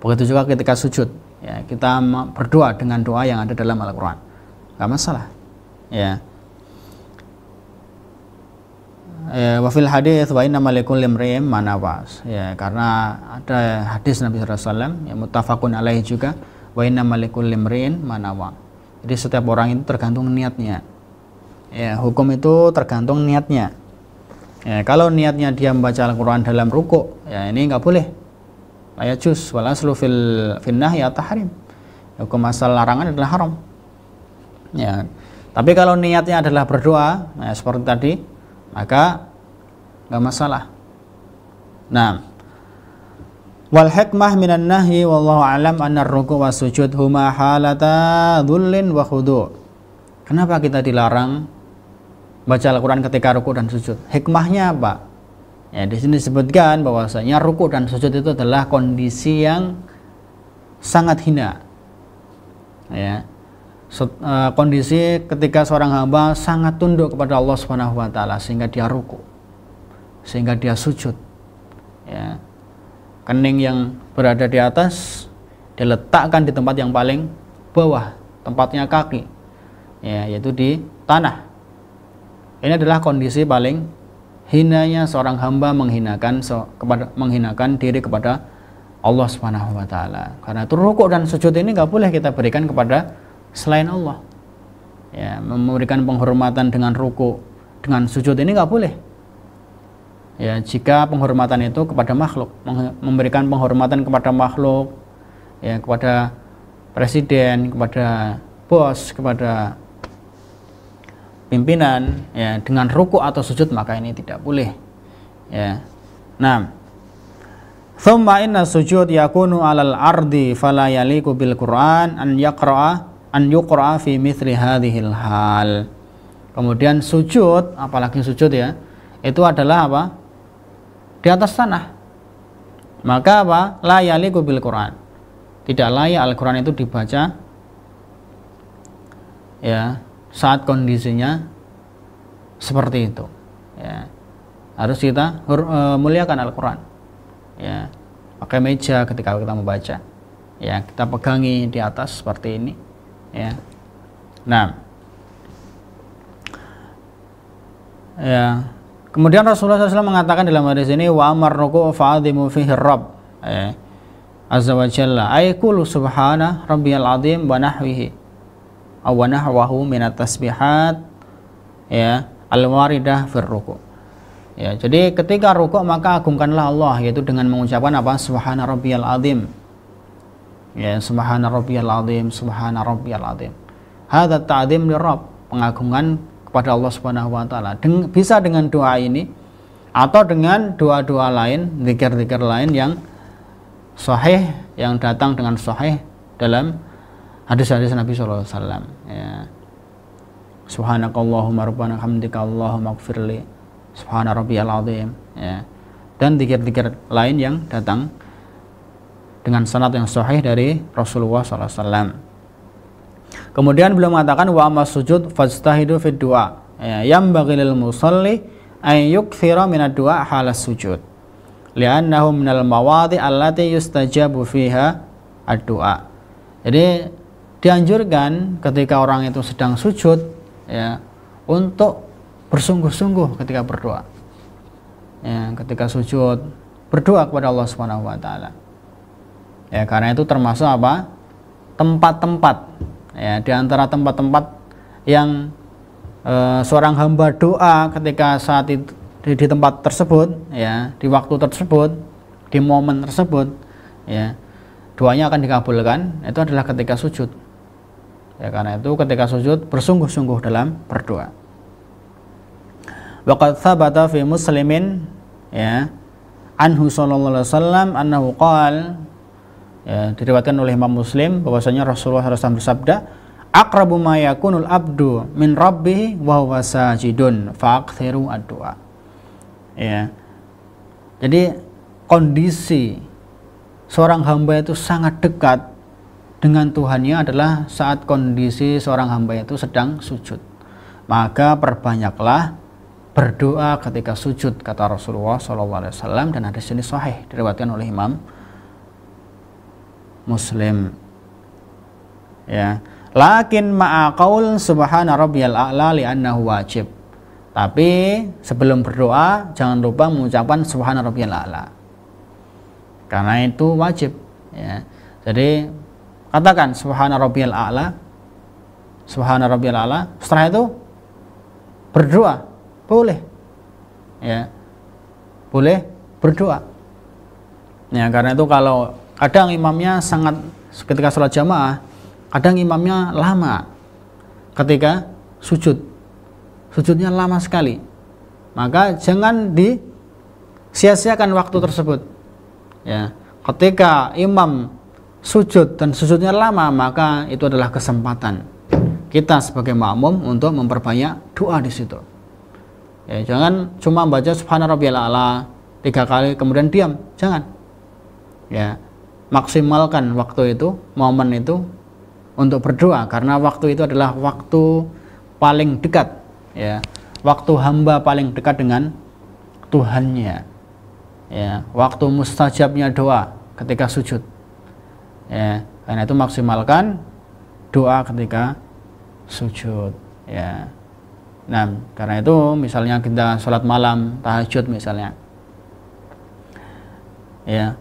Begitu juga ketika sujud, ya, kita berdoa dengan doa yang ada dalam Al-Quran. nggak masalah. Ya. Wa fil hadits wa inna malikul limri'in manawas. Ya, karena ada hadis Nabi sallallahu alaihi wasallam yang muttafaqun alaihi juga, wa inna malikul limri'in manawa. Jadi setiap orang itu tergantung niatnya. Ya, hukum itu tergantung niatnya. Ya, kalau niatnya dia membaca Al-Qur'an dalam ruku', ya ini enggak boleh. La yajuz wal aslu fil nahyi at-tahrim. Hukum asal larangan adalah haram. Ya. Tapi kalau niatnya adalah berdoa, nah seperti tadi, maka nggak masalah. Nah, wal hikmah minan nahyi wallahu alam anna ar-ruku' was sujud huma halata dhullin wa khudu'. Kenapa kita dilarang baca Al-Qur'an ketika ruku' dan sujud? Hikmahnya apa? Ya, di sini disebutkan bahwasanya ruku' dan sujud itu adalah kondisi yang sangat hina. Ya. Kondisi ketika seorang hamba sangat tunduk kepada Allah Subhanahu wa taala sehingga dia ruku, sehingga dia sujud. Ya. Kening yang berada di atas diletakkan di tempat yang paling bawah, tempatnya kaki. Ya, yaitu di tanah. Ini adalah kondisi paling hinanya seorang hamba menghinakan diri kepada Allah Subhanahu wa taala. Karena itu ruku dan sujud ini enggak boleh kita berikan kepada selain Allah. Ya, memberikan penghormatan dengan ruku, dengan sujud ini nggak boleh. Ya, jika penghormatan itu kepada makhluk, memberikan penghormatan kepada makhluk, ya, kepada presiden, kepada bos, kepada pimpinan, ya, dengan ruku atau sujud, maka ini tidak boleh. Ya. Nah, thumma inna sujud yakunu 'alal ardi fala yaliqu bil Qur'an an yuqra'a fi mithli hadhil hal. Kemudian sujud, apalagi sujud ya, itu adalah apa? Di atas tanah. Maka apa? La yaliqu bil Qur'an. Tidak layak Al-Qur'an itu dibaca ya saat kondisinya seperti itu. Ya. Harus kita muliakan Al-Qur'an. Ya. Pakai meja ketika kita membaca. Ya, kita pegangi di atas seperti ini. Ya. Nah, ya. Kemudian Rasulullah SAW mengatakan dalam hadis ini, wa amar ruku' fa'adhimu fihi rabb, azza wa jalla, ay qulu subhana rabbiyal azim wa nahwihi aw wa nahwahu minat tasbihat, ya, al-waridah fir ruku'. Ya, jadi ketika ruku' maka agungkanlah Allah, yaitu dengan mengucapkan apa? Subhana rabbiyal azim. Ya, subhana rabbiyal azim, subhana rabbiyal azim. Hadza ta'zim lirabb, pengagungan kepada Allah Subhanahu wa taala. Bisa dengan doa ini atau dengan doa-doa lain, zikir-zikir lain yang sahih, yang datang dengan sahih dalam hadis-hadis Nabi sallallahu alaihi wasallam. Ya. Subhanakallahumma rabbana hamdika Allahumma ighfirli, subhana rabbiyal azim, ya. Dan zikir-zikir lain yang datang dengan sanad yang sahih dari Rasulullah SAW. Kemudian beliau mengatakan wa amma sujud fajtahidu fid du'a. Ya, yambaghi lil musalli ay yukthira minad du'a halas sujud. Li'annahu minal mawadhi allati yustajabu fiha ad-du'a. Jadi dianjurkan ketika orang itu sedang sujud, ya, untuk bersungguh-sungguh ketika berdoa. Ya, ketika sujud berdoa kepada Allah Subhanahu wa taala. Ya, karena itu termasuk apa? Tempat-tempat, ya, di antara tempat-tempat yang seorang hamba doa ketika saat itu di tempat tersebut, ya, di waktu tersebut, di momen tersebut, ya, doanya akan dikabulkan, itu adalah ketika sujud. Ya, karena itu ketika sujud bersungguh-sungguh dalam berdoa. Waqad thabata fi Muslimin, ya, anhu sallallahu alaihi wasallam annahu qala, ya, diriwayatkan oleh Imam Muslim bahwasanya Rasulullah SAW bersabda, aqrabu ma yakunul abdu min rabbih wa huwa sajidun fa'akthiru ad-du'a. Ya. Jadi kondisi seorang hamba itu sangat dekat dengan Tuhannya adalah saat kondisi seorang hamba itu sedang sujud. Maka perbanyaklah berdoa ketika sujud, kata Rasulullah SAW, dan hadis ini sahih diriwayatkan oleh Imam Muslim. Ya. Lakin ma'a qaul subhana rabbiyal a'la li'annahu wajib. Tapi sebelum berdoa jangan lupa mengucapkan subhana rabbiyal a'la. Karena itu wajib, ya. Jadi katakan subhana rabbiyal a'la. Subhana rabbiyal a'la. Setelah itu berdoa, boleh. Ya. Boleh berdoa. Ya, karena itu kalau kadang imamnya sangat ketika sholat jamaah, kadang imamnya lama ketika sujud, sujudnya lama sekali, maka jangan disia-siakan waktu tersebut. Ya, ketika imam sujud dan sujudnya lama, maka itu adalah kesempatan kita sebagai makmum untuk memperbanyak doa di situ. Ya, jangan cuma baca subhana rabbiyal a'la 3 kali kemudian diam, jangan. Ya, maksimalkan waktu itu, momen itu untuk berdoa, karena waktu itu adalah waktu paling dekat, ya, waktu hamba paling dekat dengan Tuhannya, ya, waktu mustajabnya doa ketika sujud, ya, karena itu maksimalkan doa ketika sujud, ya. Nah, karena itu misalnya kita sholat malam, tahajud misalnya, ya,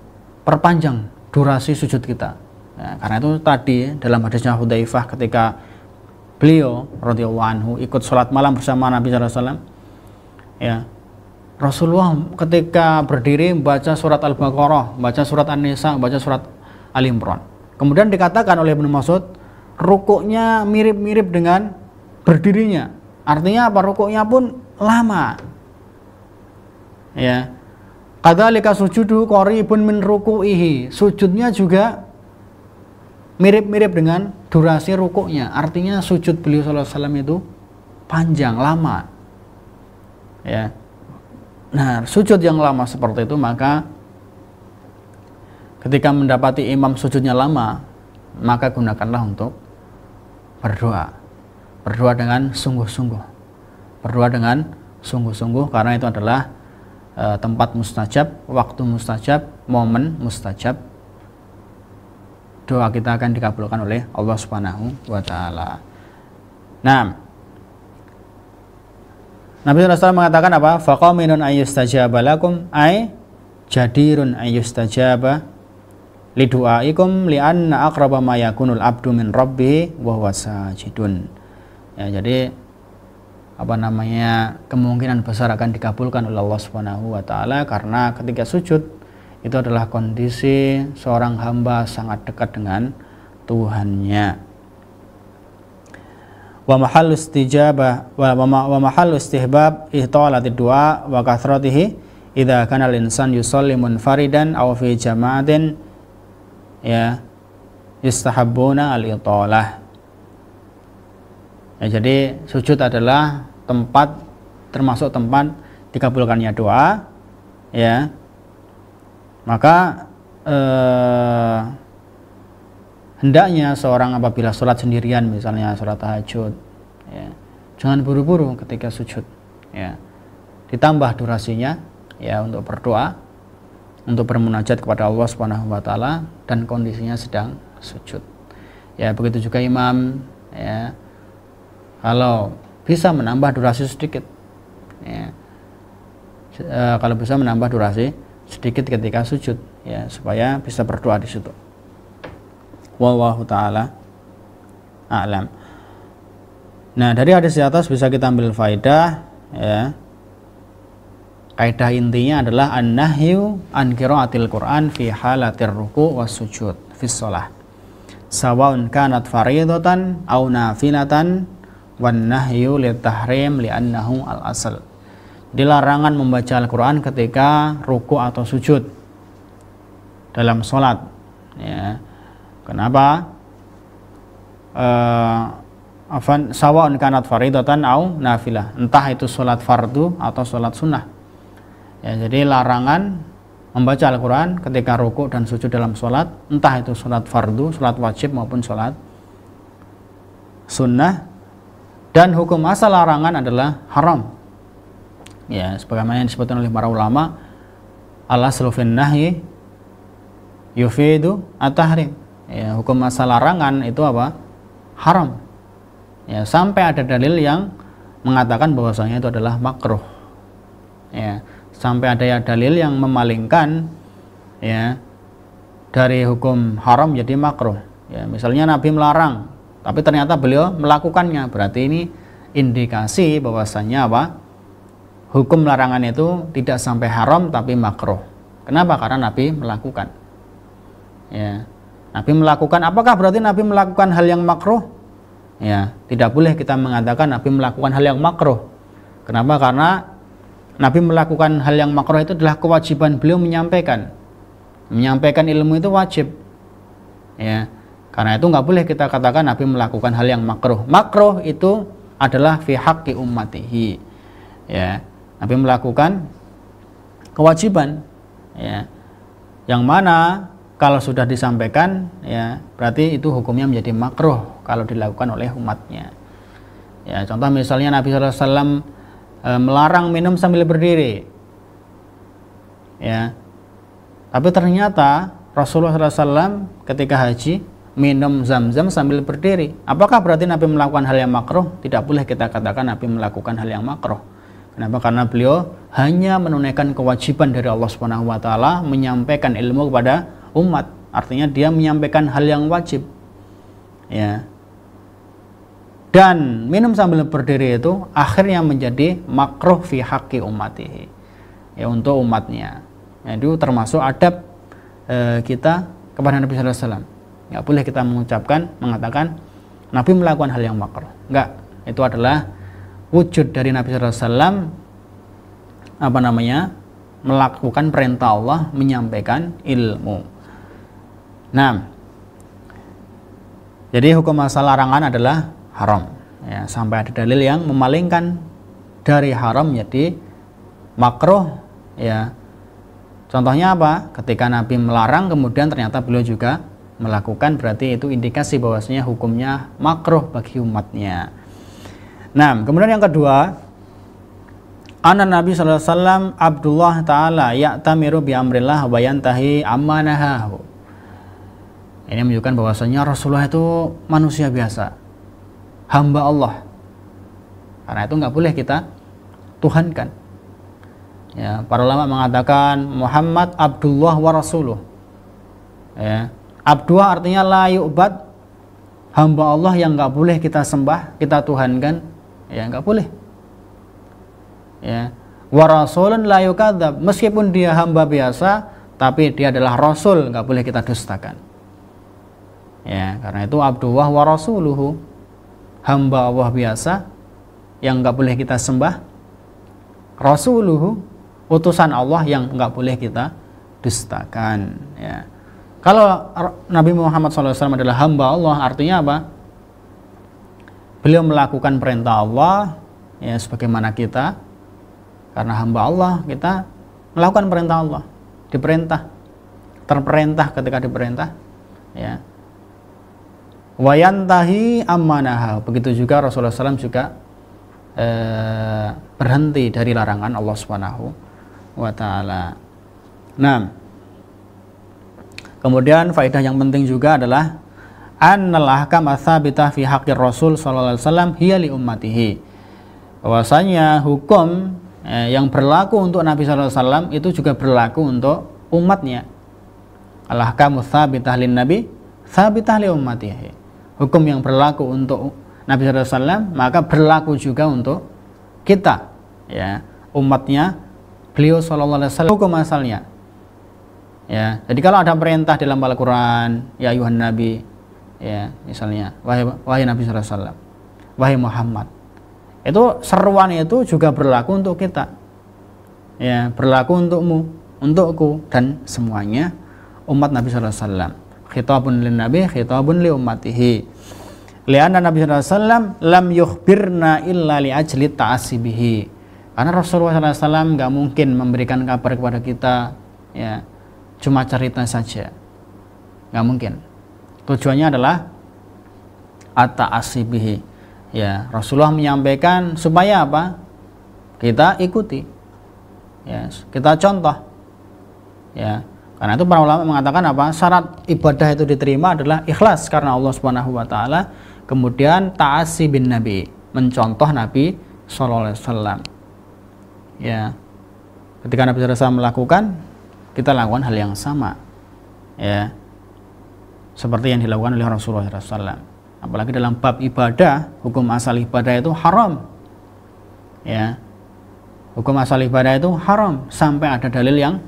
perpanjang durasi sujud kita. Ya, karena itu tadi dalam hadisnya Hudzaifah ketika beliau radhiyallahu anhu ikut sholat malam bersama Nabi SAW, ya, Rasulullah ketika berdiri baca surat Al-Baqarah, baca surat An-Nisa, baca surat Al-Imran. Kemudian dikatakan oleh Ibnu Mas'ud, rukuknya mirip-mirip dengan berdirinya. Artinya apa? Rukuknya pun lama. Ya. Kadzalika sujudu qaribun min ruku'ihi. Sujudnya juga mirip-mirip dengan durasi rukuknya. Artinya sujud beliau sallallahu alaihi wasallam itu panjang, lama. Ya. Nah, sujud yang lama seperti itu, maka ketika mendapati imam sujudnya lama, maka gunakanlah untuk berdoa. Berdoa dengan sungguh-sungguh. Berdoa dengan sungguh-sungguh, karena itu adalah tempat mustajab, waktu mustajab, momen mustajab. Doa kita akan dikabulkan oleh Allah Subhanahu wa taala. Nah, Nabi SAW mengatakan apa? Faqaminun ayyustajaba lakum, ay jadirun ayyustajaba lidu'aikum li'anna aqraba ma yakunul abdu min rabbihi wa huwa sajidun. Ya, jadi apa namanya, kemungkinan besar akan dikabulkan oleh Allah Subhanahu wa taala, karena ketika sujud itu adalah kondisi seorang hamba sangat dekat dengan Tuhannya. Wa mahallu istijabah wa mahallu istihbab ihtalati du'a wa kathratihi idza kana al-insan yusalli munfaridan aw fi jama'atin, ya, yustahabbuna al-italah. Ya, jadi sujud adalah tempat, termasuk tempat dikabulkannya doa, ya. Maka hendaknya seorang apabila sholat sendirian, misalnya sholat tahajud, ya, jangan buru-buru ketika sujud, ya. Ditambah durasinya, ya, untuk berdoa, untuk bermunajat kepada Allah Subhanahu wa taala, dan kondisinya sedang sujud. Ya, begitu juga imam, ya. Kalau bisa menambah durasi sedikit, ya. Kalau bisa menambah durasi sedikit ketika sujud, ya, supaya bisa berdoa di situ. Wallahu taala a'lam. Nah, dari hadis di atas bisa kita ambil faedah, ya. Kaidah intinya adalah an-nahyu an qiraatil Qur'an fi halatir ruku' was sujud fi shalah. Sawaun kanat fardhatan aw nafilatan wan nahyu litahrim li'annahu al-asal. Dilarangan membaca Al-Quran ketika ruku atau sujud dalam sholat, ya. Kenapa? Sawaun kanat faridatan au nafilah, entah itu sholat fardu atau sholat sunnah, ya. Jadi larangan membaca Al-Quran ketika ruku dan sujud dalam sholat, entah itu sholat fardu, sholat wajib maupun sholat sunnah. Dan hukum asal larangan adalah haram, ya, sebagaimana yang disebutkan oleh para ulama, al-aslu fin nahyi yufidu at-tahrim. Ya, hukum asal larangan itu apa? haram. Ya, sampai ada dalil yang mengatakan bahwasanya itu adalah makruh. Ya, sampai ada dalil yang memalingkan ya dari hukum haram jadi makruh. Ya, misalnya Nabi melarang, tapi ternyata beliau melakukannya, berarti ini indikasi bahwasanya apa? Hukum larangan itu tidak sampai haram tapi makruh. Kenapa? Karena Nabi melakukan. Ya, Nabi melakukan. Apakah berarti Nabi melakukan hal yang makruh? Ya, tidak boleh kita mengatakan Nabi melakukan hal yang makruh. Kenapa? Karena Nabi melakukan hal yang makruh itu adalah kewajiban beliau menyampaikan. Menyampaikan ilmu itu wajib. Ya, karena itu nggak boleh kita katakan Nabi melakukan hal yang makruh. Makruh itu adalah fi haqqi ummatihi. Ya, Nabi melakukan kewajiban. Ya, yang mana kalau sudah disampaikan, ya berarti itu hukumnya menjadi makruh kalau dilakukan oleh umatnya. Ya, contoh misalnya Nabi SAW melarang minum sambil berdiri. Ya, tapi ternyata Rasulullah SAW ketika haji minum zam-zam sambil berdiri. Apakah berarti Nabi melakukan hal yang makruh? Tidak boleh kita katakan Nabi melakukan hal yang makruh. Kenapa? Karena beliau hanya menunaikan kewajiban dari Allah Subhanahu wa taala menyampaikan ilmu kepada umat. Artinya dia menyampaikan hal yang wajib. Ya. Dan minum sambil berdiri itu akhirnya menjadi makruh fi haqqi ummatihi. Ya, untuk umatnya. Ya, itu termasuk adab kita kepada Nabi sallallahu alaihi wasallam. Enggak boleh kita mengatakan Nabi melakukan hal yang makruh. Enggak, itu adalah wujud dari Nabi sallallahu alaihi wasallam melakukan perintah Allah, menyampaikan ilmu. Nah, jadi hukum asal larangan adalah haram. Ya, sampai ada dalil yang memalingkan dari haram menjadi makruh. Ya, contohnya apa? Ketika Nabi melarang, kemudian ternyata beliau juga melakukan, berarti itu indikasi bahwasanya hukumnya makruh bagi umatnya. Nah, kemudian yang kedua, anna Nabi sallallahu alaihi wasallam Abdullah taala ya'tamiru bi amrillah wa yantahi amma nahahu. Ini menunjukkan bahwasanya Rasulullah itu manusia biasa, hamba Allah. Karena itu nggak boleh kita tuhankan. Ya, para ulama mengatakan Muhammad Abdullah wa Rasuluh. Ya, Abdullah artinya la yu'bad, hamba Allah yang nggak boleh kita sembah, kita tuhankan. Ya, nggak boleh. Ya, wa Rasulun la yukadzab, meskipun dia hamba biasa, tapi dia adalah Rasul, nggak boleh kita dustakan. Ya, karena itu Abdullah wa Rasuluhu, hamba Allah biasa yang nggak boleh kita sembah, Rasuluhu, utusan Allah yang nggak boleh kita dustakan. Ya, kalau Nabi Muhammad SAW adalah hamba Allah, artinya apa? Beliau melakukan perintah Allah, ya sebagaimana kita, karena hamba Allah kita melakukan perintah Allah, diperintah, terperintah ketika diperintah. Ya. Wayantahi ammanaha, begitu juga Rasulullah SAW juga berhenti dari larangan Allah Subhanahu wa taala. Nah, kemudian faedah yang penting juga adalah annal ahkam ats-tsabitah fi haqqir Rasul sallallahu alaihi wasallam hiya li ummatihi. Bahwasanya hukum yang berlaku untuk Nabi sallallahu alaihi wasallam itu juga berlaku untuk umatnya. Al-ahkamu tsabitah lin nabi tsabitah li ummatihi. Hukum yang berlaku untuk Nabi sallallahu alaihi wasallam maka berlaku juga untuk kita, ya, umatnya beliau sallallahu alaihi wasallam. Hukum asalnya. Ya, jadi kalau ada perintah dalam Al-Qur'an, ya ayuhan nabi, ya, misalnya wahai Nabi sallallahu alaihi wasallam, wahai Muhammad. Itu seruan itu juga berlaku untuk kita. Ya, berlaku untukmu, untukku dan semuanya umat Nabi sallallahu alaihi wasallam. Khitabun lin nabi, khitabun li ummatihi. Lianna Nabi sallallahu alaihi wasallam lam yukhbirna illa li ajli ta'assibihi. Karena Rasulullah sallallahu alaihi wasallam enggak mungkin memberikan kabar kepada kita, ya, cuma cerita saja. Enggak mungkin. Tujuannya adalah at-ta'assibihi. Ya, Rasulullah menyampaikan supaya apa? Kita ikuti. Ya, kita contoh. Ya. Karena itu para ulama mengatakan apa? Syarat ibadah itu diterima adalah ikhlas karena Allah Subhanahu wa taala. Kemudian ta'asi bin Nabi, mencontoh Nabi sallallahu alaihi wasallam. Ya. Ketika Nabi sallallahu alaihi wasallam melakukan, kita lakukan hal yang sama. Ya. Seperti yang dilakukan oleh Rasulullah sallallahu alaihi wasallam. Apalagi dalam bab ibadah, hukum asal ibadah itu haram. Ya. Hukum asal ibadah itu haram sampai ada dalil yang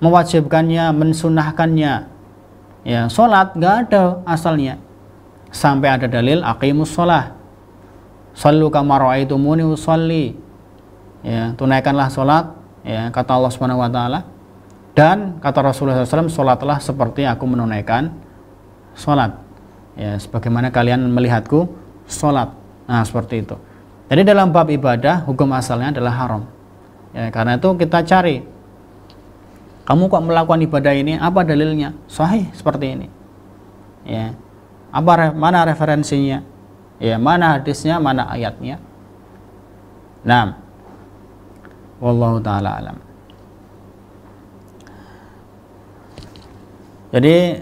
mewajibkannya, mensunahkannya. Ya, sholat nggak ada asalnya sampai ada dalil aqimus sholah, shallu kama ra'aitumuni usolli. Ya, tunaikanlah sholat. Ya, kata Allah Subhanahu Wa Taala. Dan kata Rasulullah SAW, sholatlah seperti aku menunaikan sholat. Ya, sebagaimana kalian melihatku sholat. Nah, seperti itu. Jadi dalam bab ibadah, hukum asalnya adalah haram. Ya, karena itu kita cari, kamu kok melakukan ibadah ini, apa dalilnya? Sahih seperti ini. Ya. Mana referensinya? Ya, mana hadisnya, mana ayatnya? Nah, wallahu taala alam. Jadi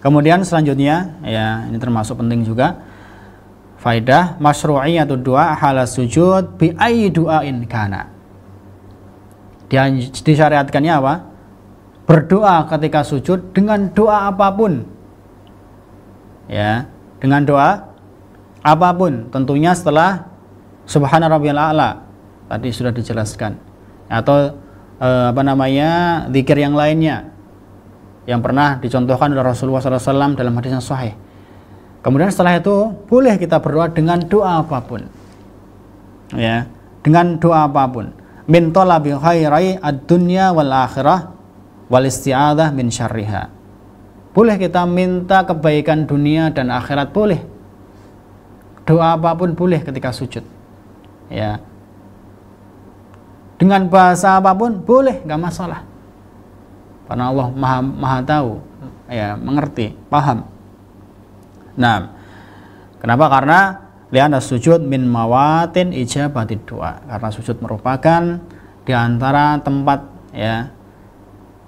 kemudian selanjutnya, ya ini termasuk penting juga, faidah masyru'iyatud du'a hala sujud bi ayyi du'ain kana. Disyariatkannya apa? Berdoa ketika sujud dengan doa apapun. Ya, dengan doa apapun, tentunya setelah subhana rabbiyal a'la tadi sudah dijelaskan, atau zikir yang lainnya yang pernah dicontohkan oleh Rasulullah SAW dalam hadis yang sahih. Kemudian setelah itu boleh kita berdoa dengan doa apapun. Ya, dengan doa apapun. Min talabi khairai ad-dunya wal akhirah wal isti'adzah min syarriha. Boleh kita minta kebaikan dunia dan akhirat, boleh. Doa apapun boleh ketika sujud. Ya. Dengan bahasa apapun boleh, nggak masalah. Karena Allah maha tahu, ya, mengerti, paham. Nah, kenapa? Karena li'anna sujud min mawatin ijabatid doa. Karena sujud merupakan di antara tempat, ya,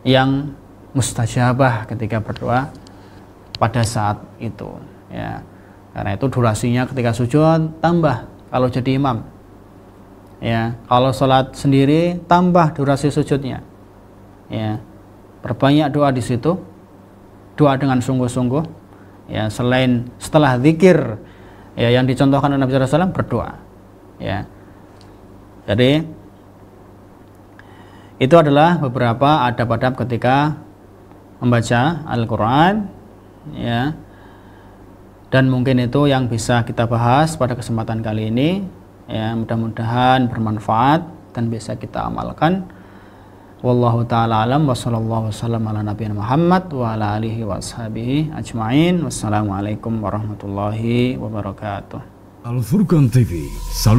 yang mustajabah ketika berdoa pada saat itu. Ya. Karena itu durasinya ketika sujud tambah kalau jadi imam. Ya, kalau sholat sendiri tambah durasi sujudnya. Ya, perbanyak doa di situ, doa dengan sungguh-sungguh. Ya, setelah zikir, ya, yang dicontohkan oleh Nabi SAW, berdoa. Ya, jadi itu adalah beberapa adab-adab ketika membaca Al-Quran. Ya, dan mungkin itu yang bisa kita bahas pada kesempatan kali ini. Ya, mudah-mudahan bermanfaat dan bisa kita amalkan. Wallahu ta'ala alam wa sallallahu wasallam ala nabiyina Muhammad wa ala alihi wa ashabihi ajma'in. Wassalamualaikum warahmatullahi wabarakatuh. Al Furqan TV.